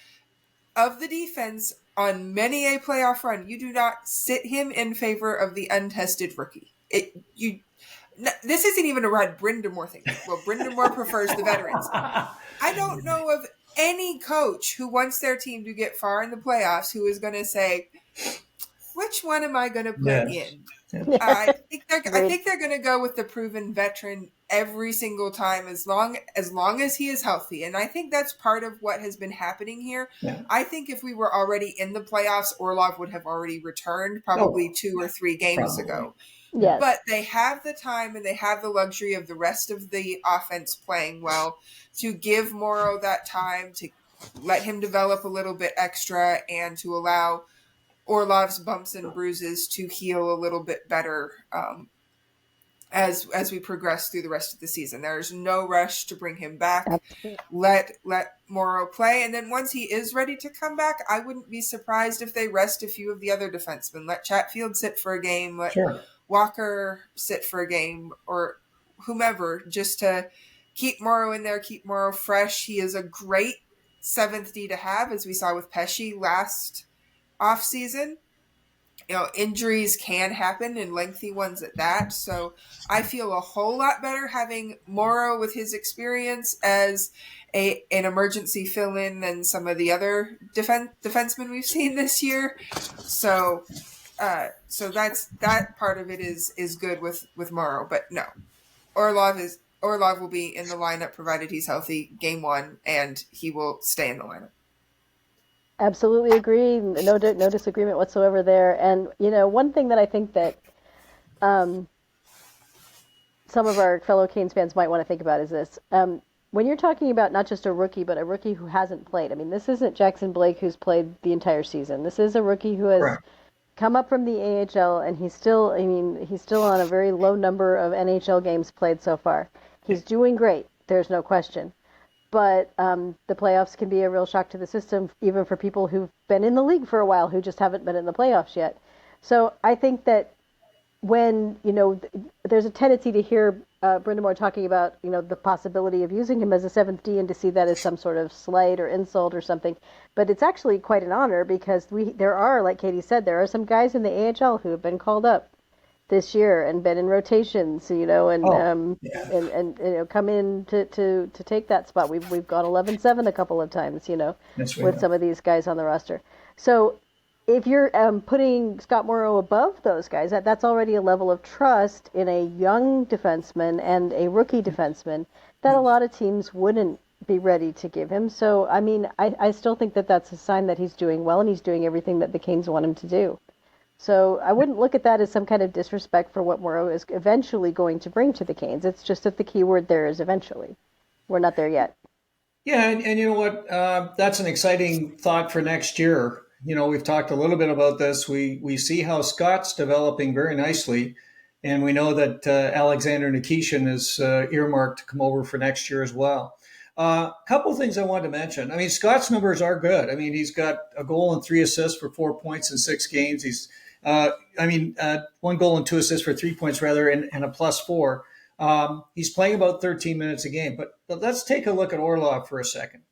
Speaker 3: of the defense on many a playoff run. You do not sit him in favor of the untested rookie. This isn't even a Rod Brindamore thing. Well, Brindamore prefers the veterans. I don't know of any coach who wants their team to get far in the playoffs who is going to say, which one am I going to put in? I think they're going to go with the proven veteran every single time, as long as he is healthy. And I think that's part of what has been happening here. Yeah. I think if we were already in the playoffs, Orlov would have already returned probably 2 or 3 games ago. Yes. But they have the time and they have the luxury of the rest of the offense playing well to give Morrow that time, to let him develop a little bit extra, and to allow Orlov's bumps and bruises to heal a little bit better as we progress through the rest of the season. There's no rush to bring him back. Let Morrow play, and then once he is ready to come back, I wouldn't be surprised if they rest a few of the other defensemen. Let Chatfield sit for a game. Let Walker sit for a game, or whomever, just to keep Morrow in there, keep Morrow fresh. He is a great 7th D to have, as we saw with Pesce last off-season. injuries can happen and lengthy ones at that. So I feel a whole lot better having Morrow with his experience as an emergency fill-in than some of the other defensemen we've seen this year. So that part of it is good with Morrow. But no, Orlov will be in the lineup provided he's healthy game 1, and he will stay in the lineup.
Speaker 2: Absolutely agree. No disagreement whatsoever there. And, one thing that I think that some of our fellow Canes fans might want to think about is this. When you're talking about not just a rookie, but a rookie who hasn't played, I mean, this isn't Jackson Blake who's played the entire season. This is a rookie who has come up from the AHL, and he's still on a very low number of NHL games played so far. He's doing great. There's no question. But the playoffs can be a real shock to the system, even for people who've been in the league for a while who just haven't been in the playoffs yet. So I think that when, there's a tendency to hear Brind'Amour talking about, the possibility of using him as a 7th D and to see that as some sort of slight or insult or something. But it's actually quite an honor because there are, like Katie said, there are some guys in the AHL who have been called up this year and been in rotations, and come in to take that spot. We've gone 11-7 a couple of times, with some of these guys on the roster. So if you're putting Scott Morrow above those guys, that's already a level of trust in a young defenseman and a rookie defenseman that a lot of teams wouldn't be ready to give him. So, I mean, I still think that that's a sign that he's doing well and he's doing everything that the Canes want him to do. So I wouldn't look at that as some kind of disrespect for what Morrow is eventually going to bring to the Canes. It's just that the key word there is eventually. We're not there yet.
Speaker 1: Yeah, and you know what? That's an exciting thought for next year. We've talked a little bit about this. We see how Scott's developing very nicely, and we know that Alexander Nikishin is earmarked to come over for next year as well. A couple of things I wanted to mention. I mean, Scott's numbers are good. I mean, he's got a goal and 3 assists for 4 points in 6 games. He's 1 goal and 2 assists for 3 points rather, and a +4. He's playing about 13 minutes a game. But let's take a look at Orlov for a second.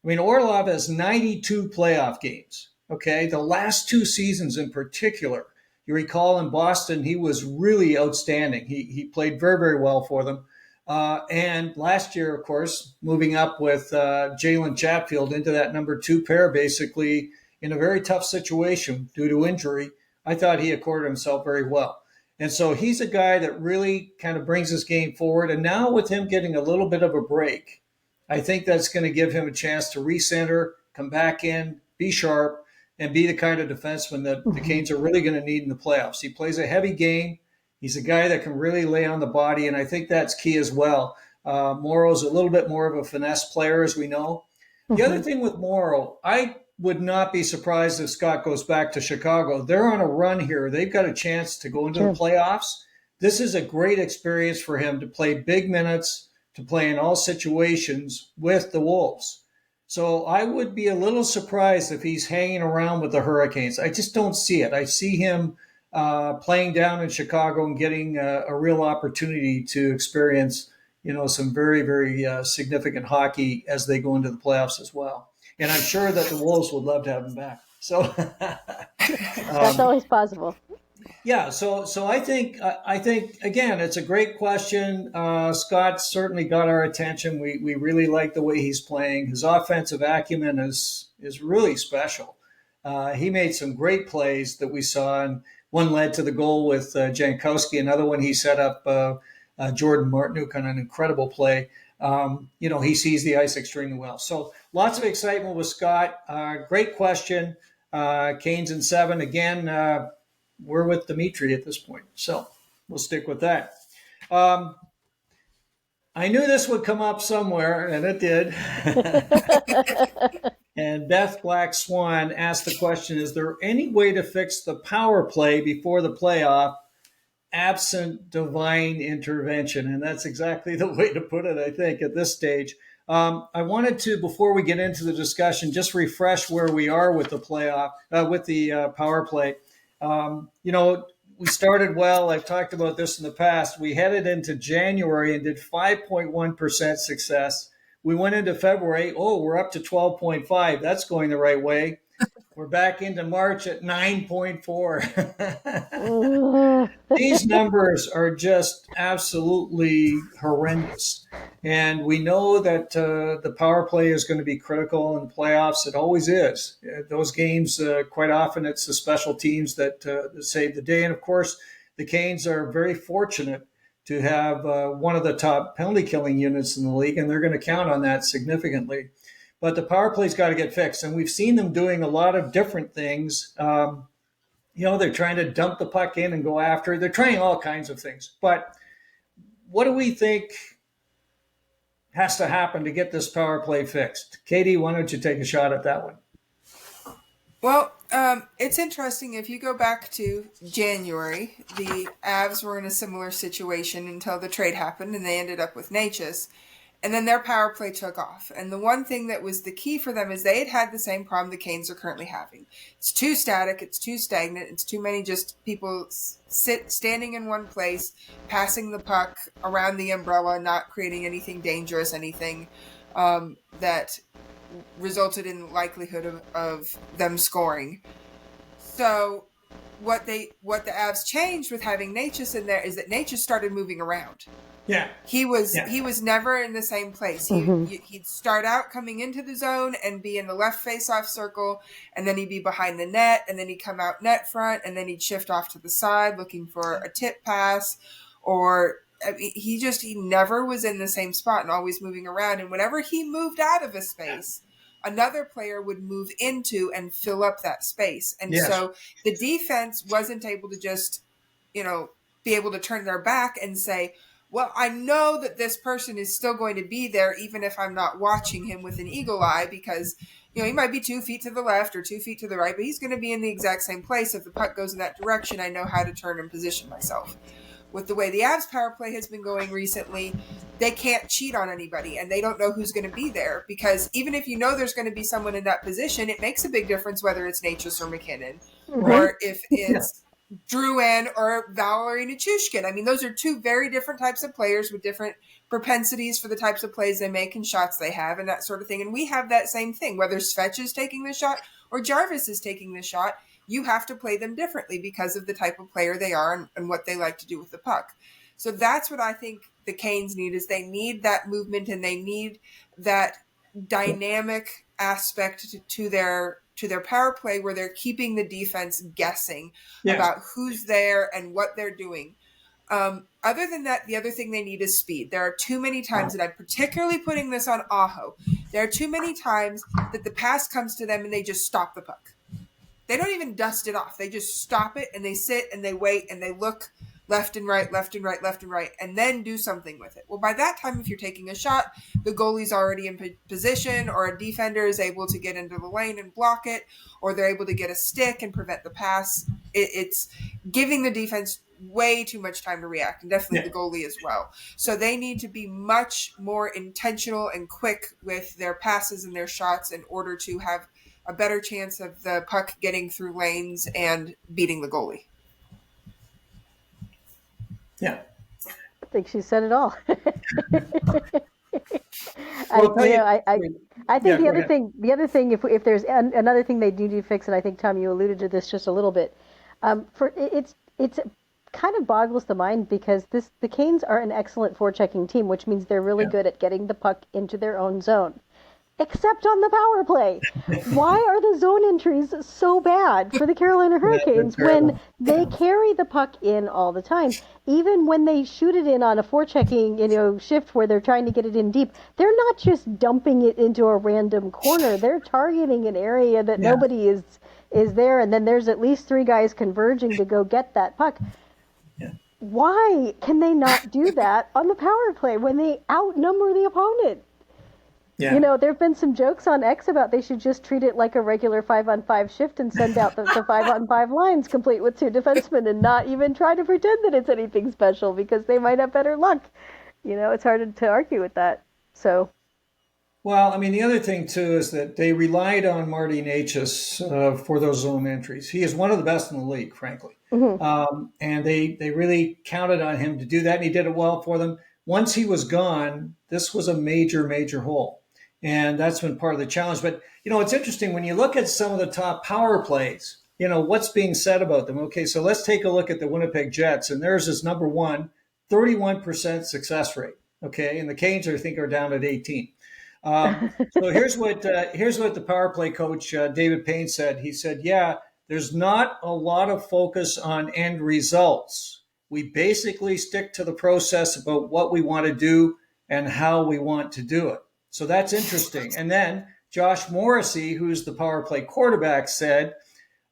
Speaker 1: I mean, Orlov has 92 playoff games. Okay, the last 2 seasons in particular. You recall in Boston, he was really outstanding. He played very, very well for them. And last year, of course, moving up with Jalen Chatfield into that number 2 pair, basically in a very tough situation due to injury. I thought he accorded himself very well. And so he's a guy that really kind of brings his game forward. And now with him getting a little bit of a break, I think that's going to give him a chance to recenter, come back in, be sharp, and be the kind of defenseman that the Canes are really going to need in the playoffs. He plays a heavy game. He's a guy that can really lay on the body, and I think that's key as well. Morrow's a little bit more of a finesse player, as we know. The other thing with Morrow, I would not be surprised if Scott goes back to Chicago. They're on a run here. They've got a chance to go into the playoffs. This is a great experience for him to play big minutes, to play in all situations with the Wolves. So I would be a little surprised if he's hanging around with the Hurricanes. I just don't see it. I see him playing down in Chicago and getting a real opportunity to experience, some very, very significant hockey as they go into the playoffs as well. And I'm sure that the Wolves would love to have him back. So
Speaker 2: that's always possible.
Speaker 1: Yeah. So I think again, it's a great question. Scott certainly got our attention. We really like the way he's playing. His offensive acumen is really special. He made some great plays that we saw, and one led to the goal with Jankowski. Another one he set up Jordan Martinook on an incredible play. He sees the ice extremely well. So lots of excitement with Scott. Great question. Canes in 7. Again, we're with Dimitri at this point. So we'll stick with that. I knew this would come up somewhere, and it did. And Beth Black Swan asked the question, is there any way to fix the power play before the playoff absent divine intervention? And that's exactly the way to put it, I think, at this stage. I wanted to, before we get into the discussion, just refresh where we are with the playoff, with the power play. We started well. I've talked about this in the past. We headed into January and did 5.1% success. We went into February. We're up to 12.5. That's going the right way. We're back into March at 9.4.
Speaker 2: Ugh.
Speaker 1: These numbers are just absolutely horrendous. And we know that the power play is going to be critical in playoffs. It always is. Those games, quite often, it's the special teams that save the day. And of course, the Canes are very fortunate to have one of the top penalty killing units in the league, and they're going to count on that significantly. But the power play's got to get fixed. And we've seen them doing a lot of different things. They're trying to dump the puck in and go after it. They're trying all kinds of things. But what do we think has to happen to get this power play fixed? Katie, why don't you take a shot at that one?
Speaker 3: Well, it's interesting. If you go back to January, the Avs were in a similar situation until the trade happened, and they ended up with Natchez. And then their power play took off. And the one thing that was the key for them is they had the same problem the Canes are currently having. It's too static. It's too stagnant. It's too many just people standing in one place, passing the puck around the umbrella, not creating anything dangerous, anything that resulted in the likelihood of them scoring. So what the Avs changed with having Natchez in there is that Natchez started moving around.
Speaker 1: Yeah.
Speaker 3: He was never in the same place. He'd start out coming into the zone and be in the left face-off circle, and then he'd be behind the net, and then he'd come out net front, and then he'd shift off to the side looking for a tip pass, or he never was in the same spot and always moving around. And whenever he moved out of a space, another player would move into and fill up that space. And so the defense wasn't able to just, be able to turn their back and say, well, I know that this person is still going to be there even if I'm not watching him with an eagle eye because, he might be 2 feet to the left or 2 feet to the right, but he's going to be in the exact same place. If the puck goes in that direction, I know how to turn and position myself. With the way the Avs power play has been going recently, they can't cheat on anybody and they don't know who's going to be there because even if there's going to be someone in that position, it makes a big difference whether it's Natchez or McKinnon or if it's Drouin or Valerie Nichushkin. I mean, those are two very different types of players with different propensities for the types of plays they make and shots they have and that sort of thing. And we have that same thing, whether Svech is taking the shot or Jarvis is taking the shot, you have to play them differently because of the type of player they are and what they like to do with the puck. So that's what I think the Canes need is they need that movement and they need that dynamic aspect to their power play where they're keeping the defense guessing about who's there and what they're doing. Other than that, the other thing they need is speed. There are too many times, and I'm particularly putting this on Aho, there are too many times that the pass comes to them and they just stop the puck. They don't even dust it off. They just stop it and they sit and they wait and they look left and right, left and right, left and right, and then do something with it. Well, by that time, if you're taking a shot, the goalie's already in position or a defender is able to get into the lane and block it, or they're able to get a stick and prevent the pass. It's giving the defense way too much time to react, and definitely the goalie as well. So they need to be much more intentional and quick with their passes and their shots in order to have a better chance of the puck getting through lanes and beating the goalie.
Speaker 1: Yeah.
Speaker 2: I think she said it all. I think the other thing, if there's another thing they need to fix, and I think Tom, you alluded to this just a little bit, it's kind of boggles the mind because the Canes are an excellent forechecking team, which means they're really good at getting the puck into their own zone. Except on the power play. Why are the zone entries so bad for the Carolina Hurricanes when they carry the puck in all the time? Even when they shoot it in on a forechecking, shift where they're trying to get it in deep, they're not just dumping it into a random corner. They're targeting an area that nobody is there, and then there's at least three guys converging to go get that puck. Yeah. Why can they not do that on the power play when they outnumber the opponent? Yeah. There have been some jokes on X about they should just treat it like a regular 5-on-5 shift and send out the 5-on-5 lines complete with two defensemen and not even try to pretend that it's anything special because they might have better luck. It's hard to argue with that. So.
Speaker 1: Well, I mean, the other thing, too, is that they relied on Marty Natchez for those zone entries. He is one of the best in the league, frankly. Mm-hmm. And they really counted on him to do that, and he did it well for them. Once he was gone, this was a major, major hole. And that's been part of the challenge. But, it's interesting when you look at some of the top power plays, what's being said about them. Okay, so let's take a look at the Winnipeg Jets, and theirs is number one, 31% success rate. Okay, and the Canes, I think, are down at 18. So here's what the power play coach David Payne said. He said, "Yeah, there's not a lot of focus on end results. We basically stick to the process about what we want to do and how we want to do it." So that's interesting. And then Josh Morrissey, who's the power play quarterback, said,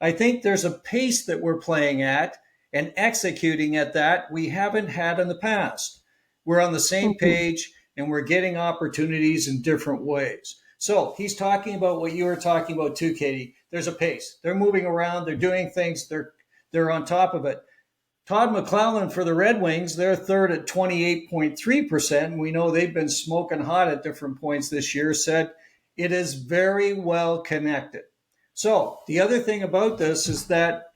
Speaker 1: "I think there's a pace that we're playing at and executing at that we haven't had in the past. We're on the same page and we're getting opportunities in different ways." So he's talking about what you were talking about too, Katie. There's a pace. They're moving around. They're doing things. They're on top of it. Todd McClellan for the Red Wings, they're third at 28.3%. We know they've been smoking hot at different points this year, said it is very well connected. So the other thing about this is that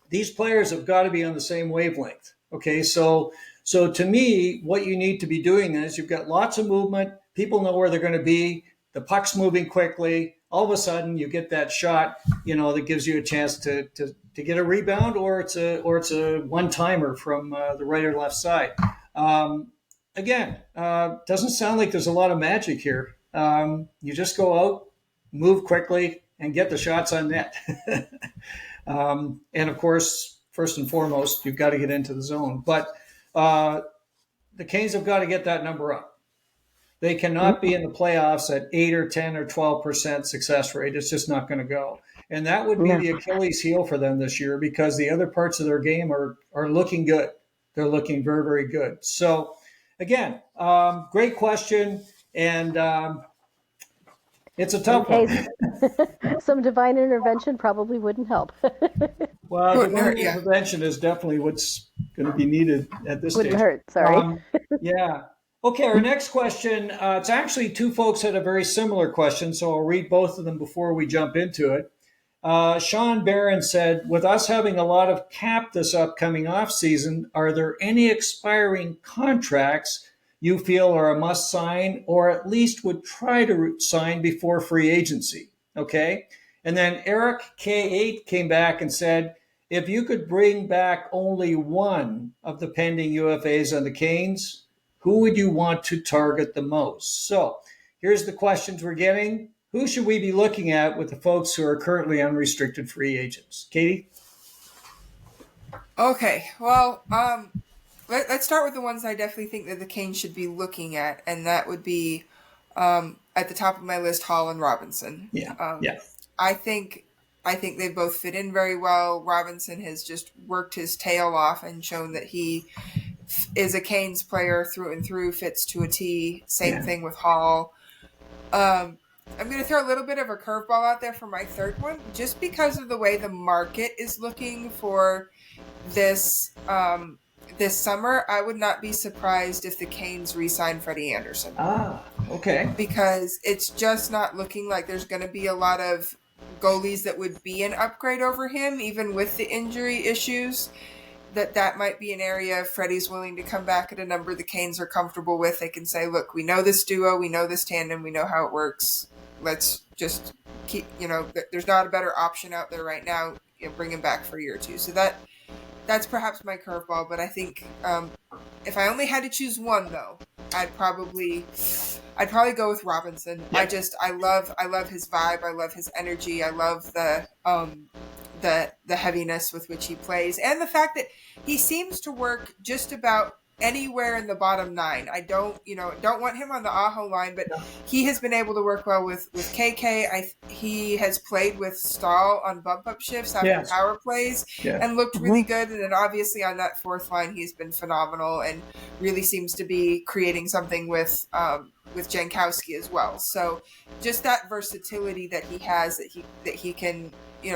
Speaker 1: these players have got to be on the same wavelength. Okay, so to me, what you need to be doing is you've got lots of movement. People know where they're going to be. The puck's moving quickly. All of a sudden, you get that shot, that gives you a chance to get a rebound, or it's a one-timer from the right or left side. Again, doesn't sound like there's a lot of magic here. You just go out, move quickly, and get the shots on net. And of course, first and foremost, you've got to get into the zone. But the Canes have got to get that number up. They cannot be in the playoffs at 8 or 10 or 12% success rate. It's just not going to go. And that would be the Achilles heel for them this year, because the other parts of their game are looking good. They're looking very, very good. So, again, great question. And it's a tough one.
Speaker 2: Some divine intervention probably wouldn't help.
Speaker 1: Well, divine intervention is definitely what's going to be needed at this stage.
Speaker 2: Wouldn't hurt, sorry.
Speaker 1: Yeah. Okay, our next question, it's actually two folks had a very similar question, so I'll read both of them before we jump into it. Sean Barron said, with us having a lot of cap this upcoming offseason, are there any expiring contracts you feel are a must sign, or at least would try to sign before free agency? Okay. And then Eric K8 came back and said, if you could bring back only one of the pending UFAs on the Canes, who would you want to target the most? So here's the questions we're getting. Who should we be looking at with the folks who are currently unrestricted free agents? Katie?
Speaker 3: Okay, well, let's start with the ones I definitely think that the Canes should be looking at, and that would be at the top of my list, Hall and Robinson.
Speaker 1: Yeah.
Speaker 3: I think they both fit in very well. Robinson has just worked his tail off and shown that he is a Canes player through and through, fits to a T. Same thing with Hall. I'm going to throw a little bit of a curveball out there for my third one, just because of the way the market is looking for this summer. I would not be surprised if the Canes re-sign Freddie Andersen.
Speaker 1: Okay.
Speaker 3: Because it's just not looking like there's going to be a lot of goalies that would be an upgrade over him, even with the injury issues. That might be an area if Freddie's willing to come back at a number the Canes are comfortable with. They can say, look, we know this duo, we know this tandem, we know how it works. Let's just keep, there's not a better option out there right now. Bring him back for a year or two. So that's perhaps my curveball. But I think if I only had to choose one, though, I'd probably go with Robinson. Yeah. I love his vibe. I love his energy. I love the heaviness with which he plays, and the fact that he seems to work just about anywhere in the bottom nine. I don't want him on the Aho line, but he has been able to work well with KK. He has played with Stahl on bump up shifts after power plays and looked really good. And then obviously on that fourth line, he's been phenomenal and really seems to be creating something with Jankowski as well. So just that versatility that he has, that he can,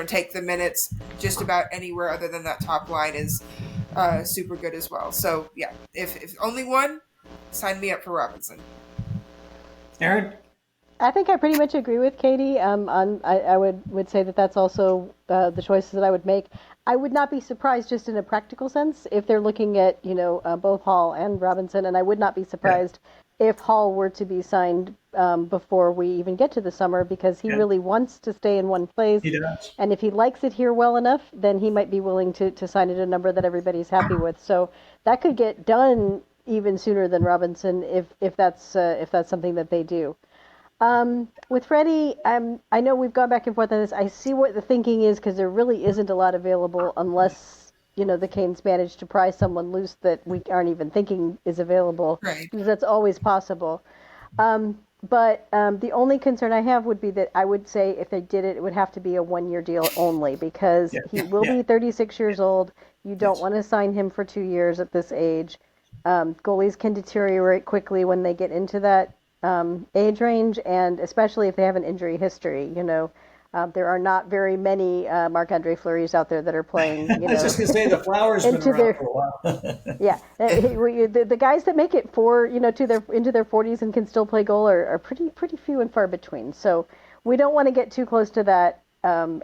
Speaker 3: take the minutes just about anywhere other than that top line is super good as well. So yeah, if only one, sign me up for Robinson.
Speaker 1: Erin?
Speaker 2: I think I pretty much agree with Katie. I would say that's also the choices that I would make. I would not be surprised, just in a practical sense, if they're looking at both Hall and Robinson, and I would not be surprised if Hall were to be signed before we even get to the summer, because he really wants to stay in one place.
Speaker 1: He does.
Speaker 2: And if he likes it here well enough, then he might be willing to sign at a number that everybody's happy with. So that could get done even sooner than Robinson if that's something that they do. With Freddie, I know we've gone back and forth on this. I see what the thinking is, because there really isn't a lot available unless the Canes manage to pry someone loose that we aren't even thinking is available.
Speaker 3: Right.
Speaker 2: Because that's always possible. But the only concern I have would be that I would say if they did it, it would have to be a one-year deal only, because he will be 36 years old. You don't want to sign him for 2 years at this age. Goalies can deteriorate quickly when they get into that age range, and especially if they have an injury history. There are not very many Marc-Andre Fleury's out there that are playing.
Speaker 1: I was just going to say the Flowers been around for a while.
Speaker 2: Yeah, the guys that make it into their 40s and can still play goal are pretty few and far between. So we don't want to get too close to that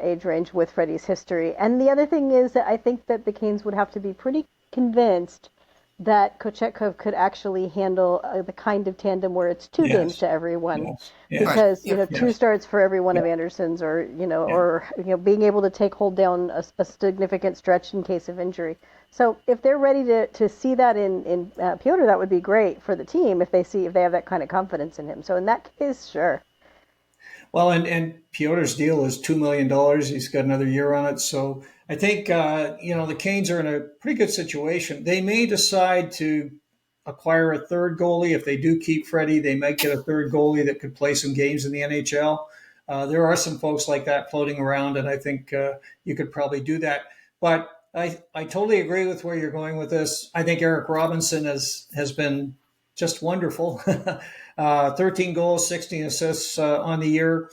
Speaker 2: age range with Freddie's history. And the other thing is that I think that the Canes would have to be pretty convinced that Kochetkov could actually handle the kind of tandem where it's two games to everyone, because 2 starts for every one of Andersen's, or being able to hold down a significant stretch in case of injury. So if they're ready to see that in Pyotr, that would be great for the team if they have that kind of confidence in him. So in that case, sure.
Speaker 1: Well, and Pyotr's deal is $2 million. He's got another year on it. So I think, the Canes are in a pretty good situation. They may decide to acquire a third goalie. If they do keep Freddie, they might get a third goalie that could play some games in the NHL. There are some folks like that floating around, and I think you could probably do that. But I totally agree with where you're going with this. I think Eric Robinson has been just wonderful. 13 goals, 16 assists on the year.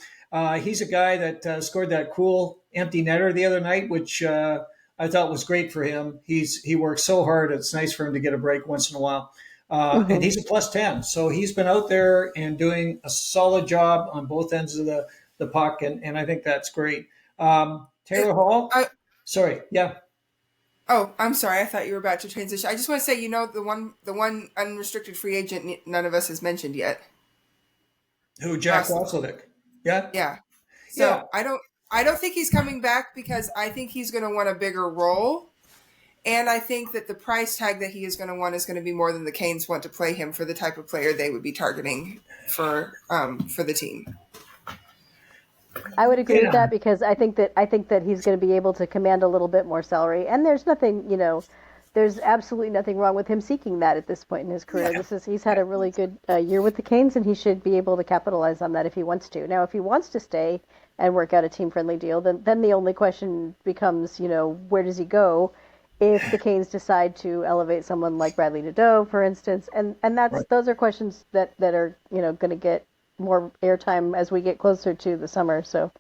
Speaker 1: He's a guy that scored that cool empty netter the other night, which I thought was great for him. He works so hard. It's nice for him to get a break once in a while. And he's a +10. So he's been out there and doing a solid job on both ends of the puck, and I think that's great. Taylor Hall? Sorry, yeah.
Speaker 3: Oh, I'm sorry. I thought you were about to transition. I just want to say, the one unrestricted free agent none of us has mentioned yet.
Speaker 1: Who? Jack Roslovic. Yeah.
Speaker 3: Yeah. So I don't think he's coming back, because I think he's going to want a bigger role, and I think that the price tag that he is going to want is going to be more than the Canes want to play him for the type of player they would be targeting for the team.
Speaker 2: I would agree with that, because I think that he's going to be able to command a little bit more salary, and there's absolutely nothing wrong with him seeking that at this point in his career. He's had a really good year with the Canes, and he should be able to capitalize on that if he wants to. Now, if he wants to stay and work out a team-friendly deal, then the only question becomes, where does he go if the Canes decide to elevate someone like Bradley Nadeau, for instance, and those are questions that are going to get more airtime as we get closer to the summer. So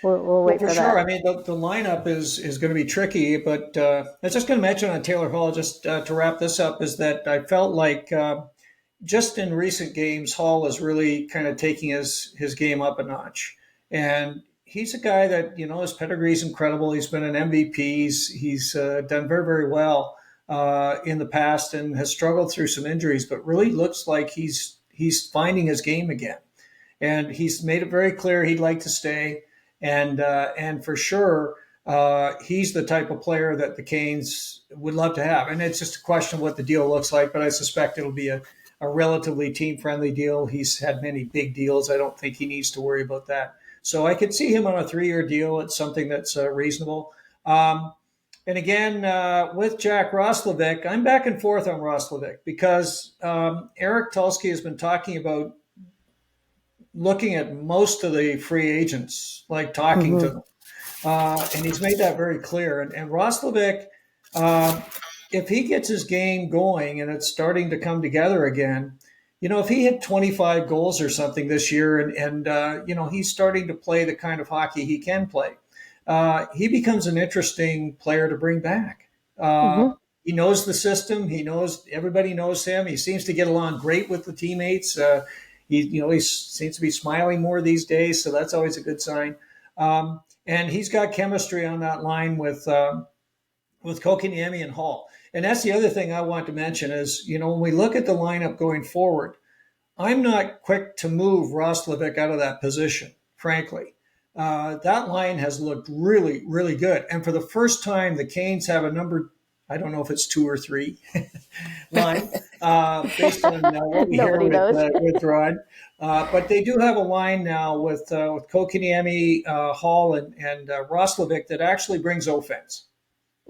Speaker 2: we'll wait for that.
Speaker 1: Sure. I mean, the lineup is going to be tricky, but I was just going to mention on Taylor Hall, just to wrap this up, is that I felt like just in recent games, Hall is really kind of taking his game up a notch. And he's a guy that, his pedigree is incredible. He's been an MVP. He's done very, very well in the past and has struggled through some injuries, but really looks like he's finding his game again. And he's made it very clear he'd like to stay. And for sure, he's the type of player that the Canes would love to have. And it's just a question of what the deal looks like, but I suspect it'll be a relatively team-friendly deal. He's had many big deals. I don't think he needs to worry about that. So I could see him on a 3-year deal. It's something that's reasonable. And again, with Jack Roslovic, I'm back and forth on Roslovic, because Eric Tulsky has been talking about looking at most of the free agents, like talking to them. And he's made that very clear. And Roslovic, if he gets his game going and it's starting to come together again, if he hit 25 goals or something this year and he's starting to play the kind of hockey he can play, he becomes an interesting player to bring back. He knows the system. Everybody knows him. He seems to get along great with the teammates. He seems to be smiling more these days, so that's always a good sign. And he's got chemistry on that line with Kotkaniemi and Hall. And that's the other thing I want to mention is, when we look at the lineup going forward, I'm not quick to move Roslovic out of that position, frankly. That line has looked really, really good. And for the first time, the Canes have a number, I don't know if it's 2 or 3 line, based on what we hear
Speaker 2: Nobody knows.
Speaker 1: with Rod. But they do have a line now with Kochetkov, Hall, and Roslovic that actually brings offense.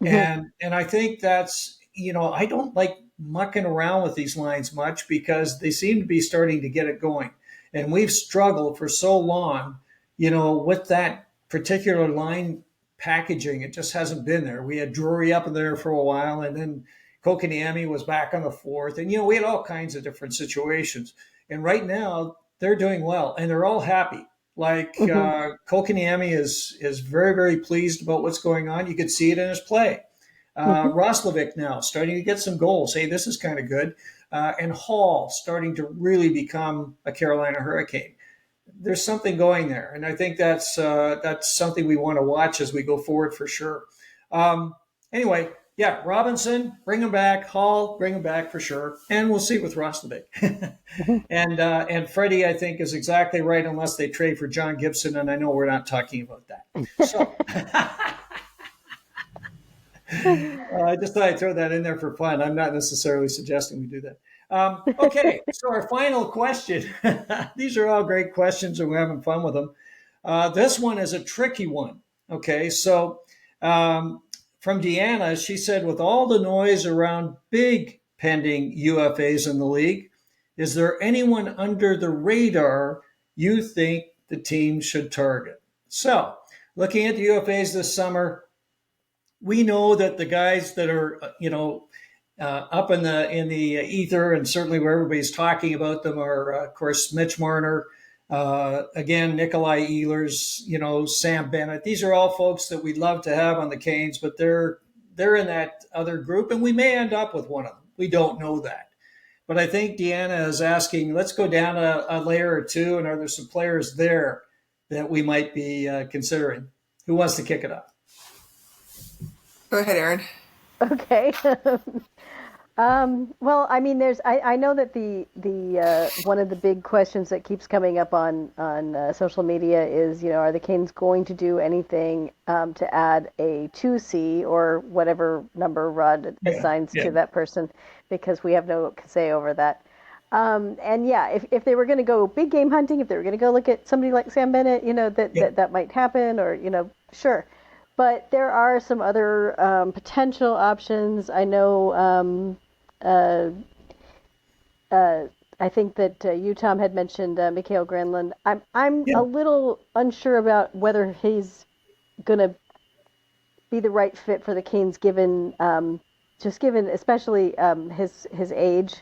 Speaker 1: And I think that's, I don't like mucking around with these lines much because they seem to be starting to get it going. And we've struggled for so long, with that particular line packaging. It just hasn't been there. We had Drury up in there for a while, and then Kotkaniemi was back on the fourth. And, we had all kinds of different situations. And right now, they're doing well, and they're all happy. Like Kotkaniemi is very, very pleased about what's going on. You could see it in his play. Roslovic now starting to get some goals. Hey, this is kind of good. And Hall starting to really become a Carolina Hurricane. There's something going there, and I think that's something we want to watch as we go forward for sure. Anyway, yeah, Robinson, bring him back. Hall, bring him back for sure, and we'll see with Roslovic. And Freddie, I think, is exactly right, unless they trade for John Gibson, and I know we're not talking about that. So I just thought I'd throw that in there for fun. I'm not necessarily suggesting we do that. Okay, so our final question. These are all great questions, and we're having fun with them. This one is a tricky one. Okay, so from Deanna, she said, with all the noise around big pending UFAs in the league, is there anyone under the radar you think the team should target? So, looking at the UFAs this summer, we know that the guys that are, up in the ether, and certainly where everybody's talking about them are, of course, Mitch Marner, again, Nikolai Ehlers, Sam Bennett. These are all folks that we'd love to have on the Canes, but they're in that other group, and we may end up with one of them. We don't know that. But I think Deanna is asking, let's go down a layer or two, and are there some players there that we might be considering? Who wants to kick it up?
Speaker 3: Go ahead, Erin.
Speaker 2: Okay. Well, I mean, I know that the one of the big questions that keeps coming up on social media is, are the Canes going to do anything to add a 2C or whatever number Rod assigns to that person, because we have no say over that. And yeah, if they were going to go big game hunting, if they were going to go look at somebody like Sam Bennett, that might happen, or, sure. But there are some other potential options. I know, I think that you, Tom, had mentioned Mikael Granlund. I'm a little unsure about whether he's going to be the right fit for the Canes, given especially his age.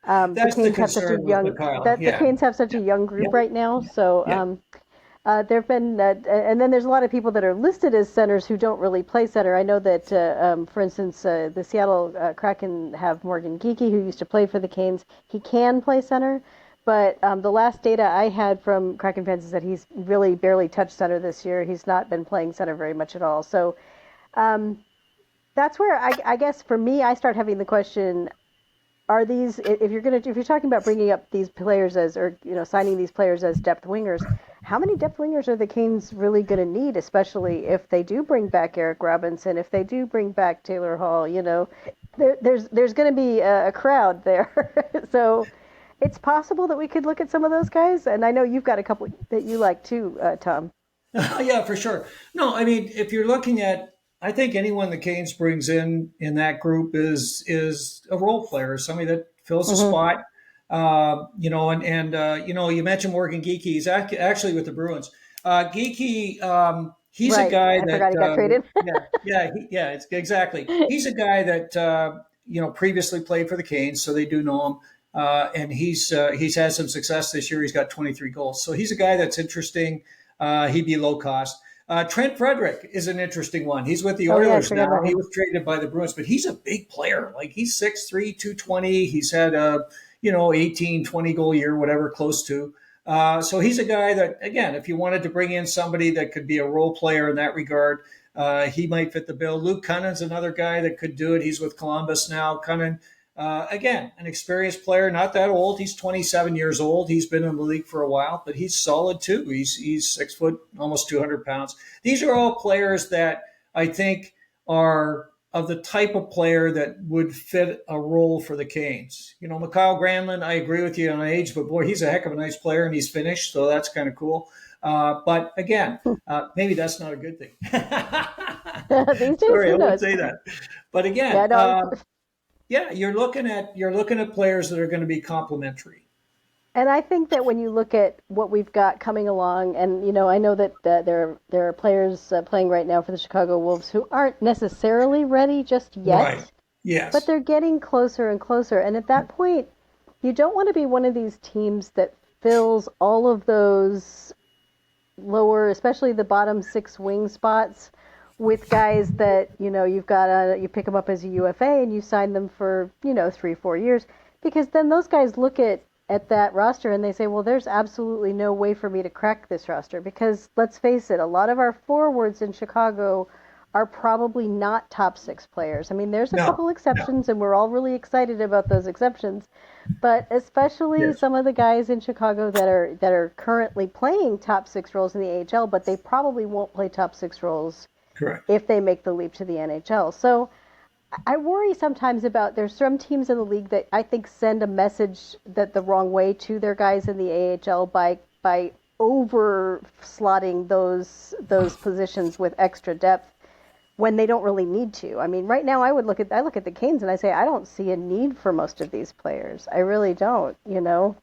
Speaker 2: The Canes have such a young the Canes have such a young group right now, so. There have been, and then there's a lot of people that are listed as centers who don't really play center. I know that, for instance, the Seattle Kraken have Morgan Geekie, who used to play for the Canes. He can play center, but the last data I had from Kraken fans is that he's really barely touched center this year. He's not been playing center very much at all. So that's where I guess for me, I start having the question: are these, if you're talking about bringing up these players as, or signing these players as depth wingers, how many depth wingers are the Canes really going to need, especially if they do bring back Eric Robinson, if they do bring back Taylor Hall? There's going to be a crowd there. So it's possible that we could look at some of those guys, and I know you've got a couple that you like too, Tom.
Speaker 1: Yeah, for sure. No, I mean, if you're looking at, I think anyone the Canes brings in that group is a role player, somebody that fills a spot. You mentioned Morgan Geekie. He's actually with the Bruins. Geekie, he's a guy that I
Speaker 2: forgot he got traded.
Speaker 1: It's exactly. He's a guy that previously played for the Canes, so they do know him. And he's had some success this year. He's got 23 goals, so he's a guy that's interesting. He'd be low cost. Trent Frederik is an interesting one. He's with the Oilers now. He was traded by the Bruins, but he's a big player. Like, he's 6'3", 220. He's had 18, 20 goal year, whatever, close to. So he's a guy that, again, if you wanted to bring in somebody that could be a role player in that regard, he might fit the bill. Luke Cunning's another guy that could do it. He's with Columbus now. Cunning, Again, an experienced player, not that old. He's 27 years old. He's been in the league for a while, but he's solid too. He's 6 foot, almost 200 pounds. These are all players that I think are of the type of player that would fit a role for the Canes. You know, Mikhail Granlund, I agree with you on age, but boy, he's a heck of a nice player and he's finished, so that's kind of cool. But again, maybe that's not a good thing.
Speaker 2: These days,
Speaker 1: Sorry, I
Speaker 2: who
Speaker 1: wouldn't
Speaker 2: knows?
Speaker 1: say that. But again,
Speaker 2: Yeah, no,
Speaker 1: you're looking at players that are going to be complementary.
Speaker 2: and I think that when you look at what we've got coming along, and you know, I know that there are players playing right now for the Chicago Wolves who aren't necessarily ready just yet,
Speaker 1: Right. Yes.
Speaker 2: but they're getting closer and closer. And at that point, you don't want to be one of these teams that fills all of those lower, especially the bottom 6 wing spots, with guys that, you know, you pick them up as a UFA and you sign them for, you know, 3-4 years, because then those guys look at that roster and they say, well, there's absolutely no way for me to crack this roster, because let's face it, a lot of our forwards in Chicago are probably not top 6 players. I mean, there's a couple exceptions, and we're all really excited about those exceptions. But especially some of the guys in Chicago that are currently playing top 6 roles in the AHL, but they probably won't play top 6 roles if they make the leap to the NHL. So I worry sometimes about, there's some teams in the league that I think send a message that the wrong way to their guys in the AHL by over slotting those positions with extra depth when they don't really need to. I mean, right now I look at the Canes and I say, I don't see a need for most of these players. I really don't, you know.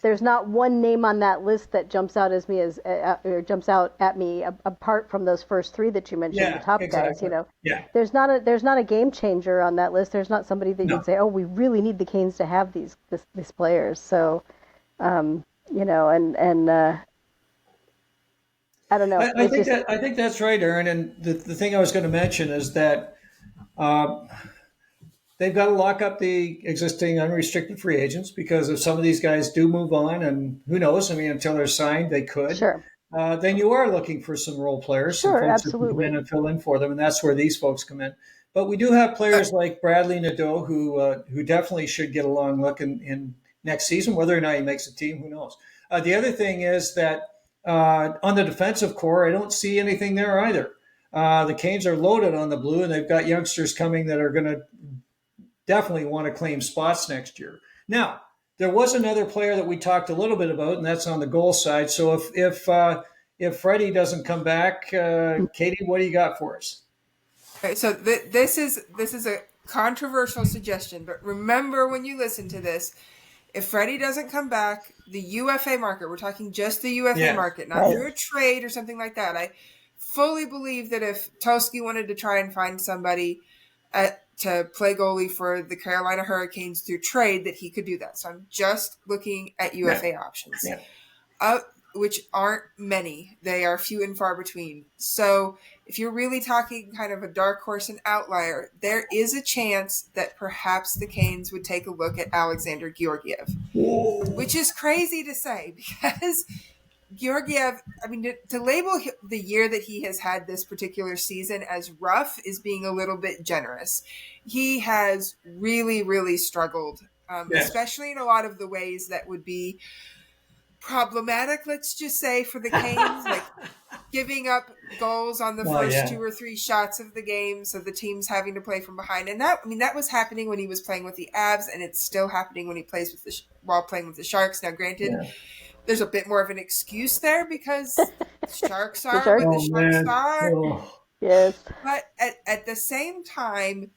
Speaker 2: There's not one name on that list that jumps out at me apart from those first 3 that you mentioned, the top guys, you know.
Speaker 1: Yeah.
Speaker 2: There's not a game changer on that list. There's not somebody that you'd say, oh, we really need the Canes to have these players. So, you know, and I don't know.
Speaker 1: I think that's right, Erin. And the thing I was going to mention is that they've got to lock up the existing unrestricted free agents, because if some of these guys do move on, and who knows, I mean, until they're signed, they could.
Speaker 2: Sure.
Speaker 1: Then you are looking for some role players,
Speaker 2: Sure,
Speaker 1: some folks
Speaker 2: absolutely.
Speaker 1: who can come in and fill in for them, and that's where these folks come in. But we do have players like Bradley Nadeau who definitely should get a long look in next season. Whether or not he makes a team, who knows? The other thing is that on the defensive core, I don't see anything there either. The Canes are loaded on the blue, and they've got youngsters coming that are going to definitely want to claim spots next year. Now, there was another player that we talked a little bit about, and that's on the goal side. So if Freddie doesn't come back, Katie, what do you got for us?
Speaker 3: Okay, so this is a controversial suggestion, but remember when you listen to this, if Freddie doesn't come back, the UFA market, we're talking just the UFA market, not through a trade or something like that. I fully believe that if Toski wanted to try and find somebody to play goalie for the Carolina Hurricanes through trade, that he could do that. So I'm just looking at UFA options, which aren't many. They are few and far between. So if you're really talking kind of a dark horse and outlier, there is a chance that perhaps the Canes would take a look at Alexander Georgiev, which is crazy to say, because Georgiev, I mean, to label the year that he has had this particular season as rough is being a little bit generous. He has really, really struggled, especially in a lot of the ways that would be problematic, let's just say, for the Canes, like giving up goals on the first 2 or 3 shots of the game, so the team's having to play from behind. And that was happening when he was playing with the Avs, and it's still happening when he plays with while playing with the Sharks. Now, granted, there's a bit more of an excuse there because the Sharks are what the Sharks are.
Speaker 2: Yes.
Speaker 3: But at the same time,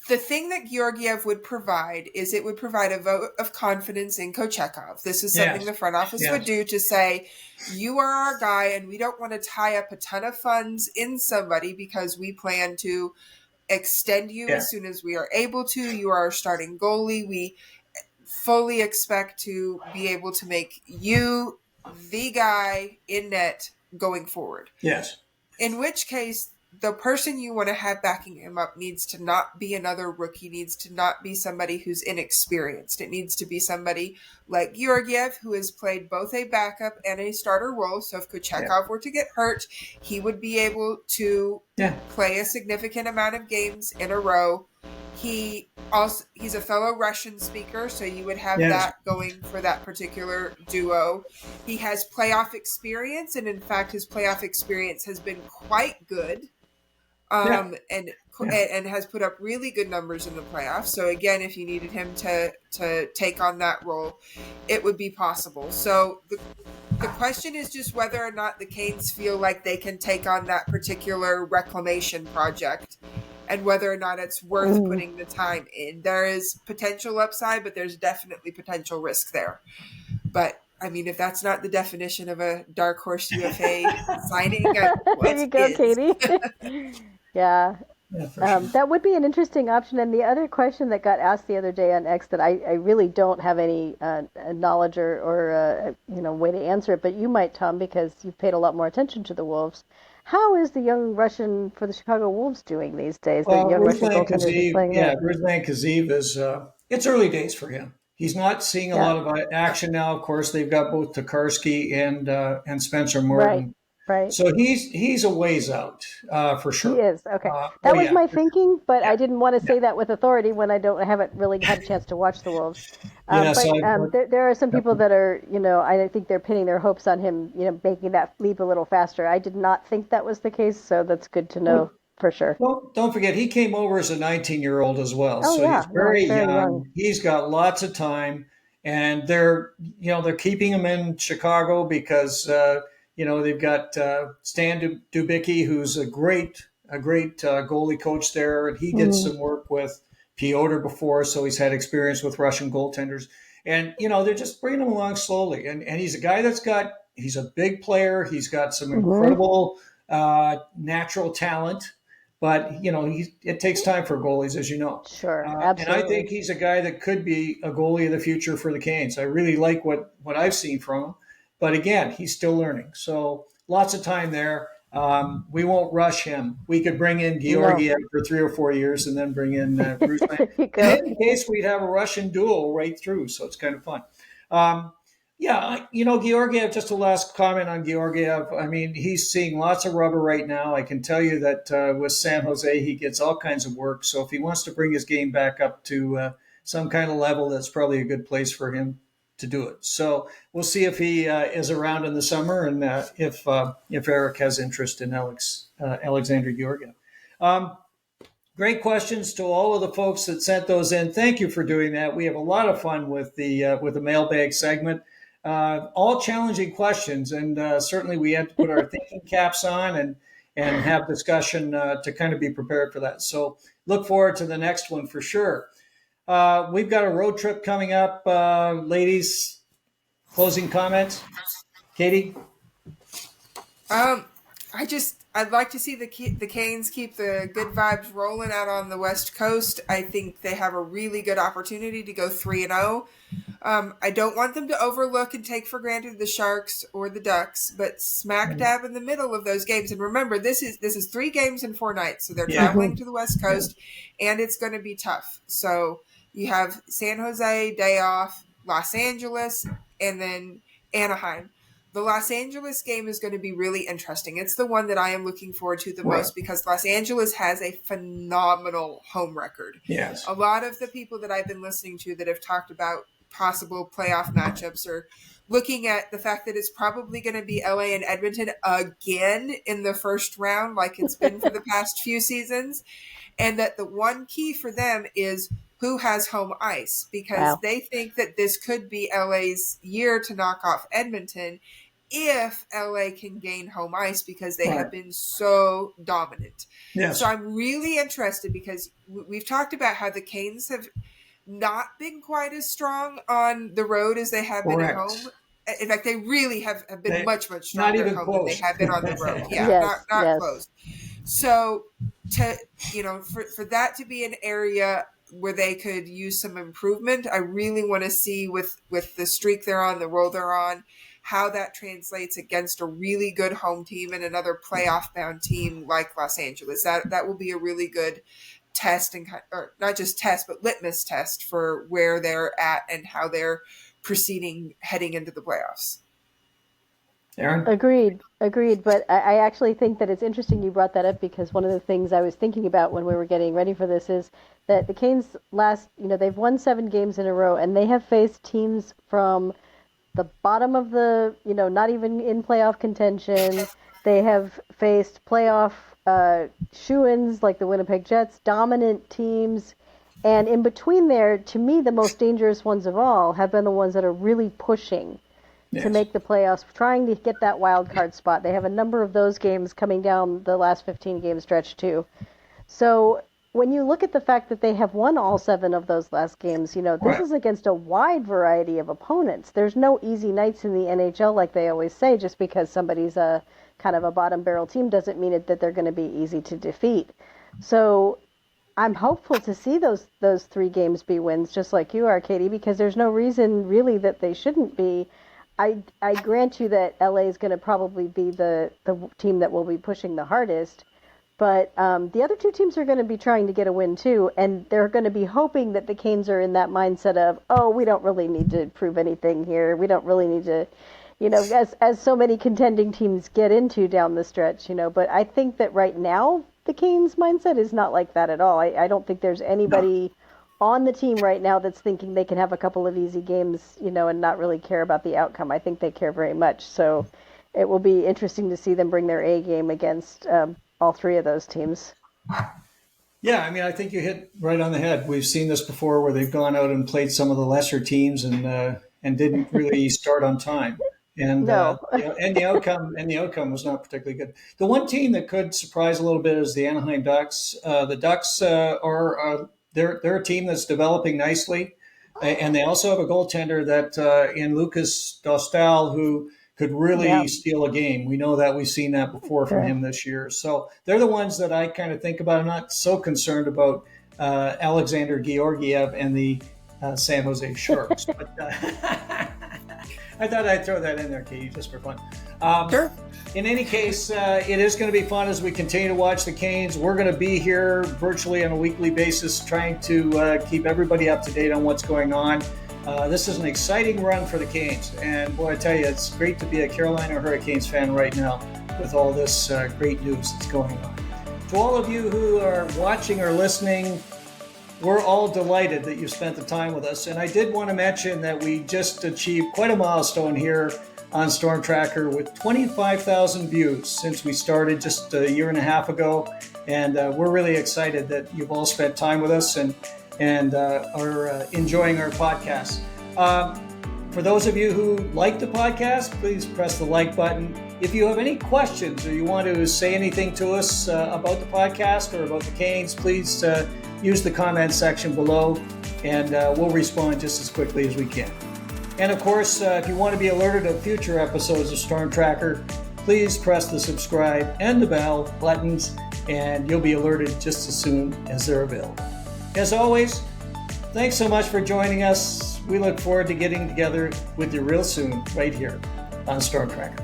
Speaker 3: the thing that Georgiev would provide is it would provide a vote of confidence in Kochetkov. This is something the front office would do to say, you are our guy, and we don't want to tie up a ton of funds in somebody because we plan to extend you as soon as we are able to. You are our starting goalie. We fully expect to be able to make you the guy in net going forward.
Speaker 1: Yes.
Speaker 3: In which case, the person you want to have backing him up needs to not be another rookie, needs to not be somebody who's inexperienced. It needs to be somebody like Georgiev, who has played both a backup and a starter role. So if Kochetkov were to get hurt, he would be able to play a significant amount of games in a row. He's a fellow Russian speaker, so you would have
Speaker 1: Yes.
Speaker 3: that going for that particular duo. He has playoff experience, and in fact, his playoff experience has been quite good. And has put up really good numbers in the playoffs. So again, if you needed him to take on that role, it would be possible. So the question is just whether or not the Canes feel like they can take on that particular reclamation project, and whether or not it's worth putting the time in. There is potential upside, but there's definitely potential risk there. But I mean, if that's not the definition of a dark horse UFA signing,
Speaker 2: there you go, Katie. Yeah.
Speaker 1: Sure.
Speaker 2: That would be an interesting option. And the other question that got asked the other day on X that I really don't have any knowledge or way to answer it, but you might, Tom, because you've paid a lot more attention to the Wolves. How is the young Russian for the Chicago Wolves doing these days?
Speaker 1: Well,
Speaker 2: the young Russian goaltender playing there.
Speaker 1: Ruslan Kazeev is, it's early days for him. He's not seeing a lot of action now. Of course, they've got both Tokarski and Spencer Morton.
Speaker 2: Right.
Speaker 1: So he's a ways out for sure.
Speaker 2: He is. Okay. That was my thinking, but I didn't want to say that with authority when I haven't really had a chance to watch the Wolves. There are some people that are, I think they're pinning their hopes on him, making that leap a little faster. I did not think that was the case, so that's good to know for sure.
Speaker 1: Well, don't forget, he came over as a 19-year-old as well.
Speaker 2: Oh,
Speaker 1: so
Speaker 2: yeah.
Speaker 1: He's very young. He's got lots of time, and they're keeping him in Chicago because they've got Stan Dubicki, who's a great goalie coach there, and he did some work with Pyotr before, so he's had experience with Russian goaltenders. And they're just bringing him along slowly. And he's a guy he's a big player. He's got some incredible natural talent, but it takes time for goalies, as you know.
Speaker 2: Sure, absolutely.
Speaker 1: And I think he's a guy that could be a goalie of the future for the Canes. I really like what I've seen from him. But again, he's still learning. So lots of time there. We won't rush him. We could bring in Georgiev for 3 or 4 years and then bring in Ruslan. In case we'd have a Russian duel right through. So it's kind of fun. Georgiev, just a last comment on Georgiev. I mean, he's seeing lots of rubber right now. I can tell you that with San Jose, he gets all kinds of work. So if he wants to bring his game back up to some kind of level, that's probably a good place for him to do it. So we'll see if he is around in the summer and if Eric has interest in Alexander Georgiev. Great questions to all of the folks that sent those in. Thank you for doing that. We have a lot of fun with the mailbag segment. All challenging questions, and certainly we had to put our thinking caps on and have discussion to kind of be prepared for that. So look forward to the next one for sure. We've got a road trip coming up. Ladies, closing comments? Katie?
Speaker 3: I'd like to see the Canes keep the good vibes rolling out on the West Coast. I think they have a really good opportunity to go 3-0. I don't want them to overlook and take for granted the Sharks or the Ducks, but smack dab in the middle of those games. And remember, this is 3 games in 4 nights, so they're traveling to the West Coast, and it's going to be tough. So you have San Jose, day off, Los Angeles, and then Anaheim. The Los Angeles game is going to be really interesting. It's the one that I am looking forward to the most because Los Angeles has a phenomenal home record.
Speaker 1: Yes.
Speaker 3: A lot of the people that I've been listening to that have talked about possible playoff matchups are looking at the fact that it's probably going to be LA and Edmonton again in the first round like it's been for the past few seasons. And that the one key for them is who has home ice because they think that this could be LA's year to knock off Edmonton if LA can gain home ice because they have been so dominant.
Speaker 1: Yes.
Speaker 3: So I'm really interested because we've talked about how the Canes have not been quite as strong on the road as they have been at home. In fact, they really have been much stronger at home than they have been on the road. Yeah, not close. So for that to be an area where they could use some improvement, I really want to see with the streak they're on, the roll they're on, how that translates against a really good home team and another playoff bound team like Los Angeles. That will be a really good test or not just test, but litmus test for where they're at and how they're proceeding heading into the playoffs.
Speaker 1: Erin?
Speaker 2: Agreed. But I actually think that it's interesting you brought that up, because one of the things I was thinking about when we were getting ready for this is that the Canes they've won 7 games in a row, and they have faced teams from the bottom of the, not even in playoff contention. They have faced playoff shoo-ins like the Winnipeg Jets, dominant teams. And in between there, to me, the most dangerous ones of all have been the ones that are really pushing to
Speaker 1: Yes.
Speaker 2: make the playoffs, trying to get that wild card spot. They have a number of those games coming down the last 15 game stretch too. So when you look at the fact that they have won all 7 of those last games, this
Speaker 1: Right.
Speaker 2: is against a wide variety of opponents. There's no easy nights in the NHL, like they always say. Just because somebody's a kind of a bottom barrel team doesn't mean that they're going to be easy to defeat. So I'm hopeful to see those 3 games be wins, just like you are, Katie, because there's no reason really that they shouldn't be. I grant you that LA is going to probably be the team that will be pushing the hardest, but the other 2 teams are going to be trying to get a win too, and they're going to be hoping that the Canes are in that mindset of, oh, we don't really need to prove anything here. We don't really need to, as so many contending teams get into down the stretch, But I think that right now the Canes mindset is not like that at all. I don't think there's anybody on the team right now that's thinking they can have a couple of easy games, and not really care about the outcome. I think they care very much. So it will be interesting to see them bring their A game against all 3 of those teams.
Speaker 1: Yeah, I mean, I think you hit right on the head. We've seen this before, where they've gone out and played some of the lesser teams and didn't really start on time, and
Speaker 2: No.
Speaker 1: and the outcome was not particularly good. The one team that could surprise a little bit is the Anaheim Ducks. The Ducks are they're a team that's developing nicely, and they also have a goaltender that in Lucas Dostal, who could really
Speaker 2: Yeah.
Speaker 1: steal a game. We know that. We've seen that before from
Speaker 2: Sure.
Speaker 1: him this year. So they're the ones that I kind of think about. I'm not so concerned about Alexander Georgiev and the San Jose Sharks. But I thought I'd throw that in there, Katie, just for fun.
Speaker 3: Sure.
Speaker 1: In any case, it is going to be fun as we continue to watch the Canes. We're going to be here virtually on a weekly basis, trying to keep everybody up to date on what's going on. This is an exciting run for the Canes, and boy, I tell you, it's great to be a Carolina Hurricanes fan right now with all this great news that's going on. To all of you who are watching or listening, we're all delighted that you spent the time with us, and I did want to mention that we just achieved quite a milestone here on Storm Tracker with 25,000 views since we started just a year and a half ago, and we're really excited that you've all spent time with us and are enjoying our podcast. For those of you who like the podcast, please press the like button. If you have any questions or you want to say anything to us about the podcast or about the Canes, please use the comment section below, and we'll respond just as quickly as we can. And of course, if you want to be alerted of future episodes of Storm Tracker, please press the subscribe and the bell buttons, and you'll be alerted just as soon as they're available. As always, thanks so much for joining us. We look forward to getting together with you real soon right here on Storm Tracker.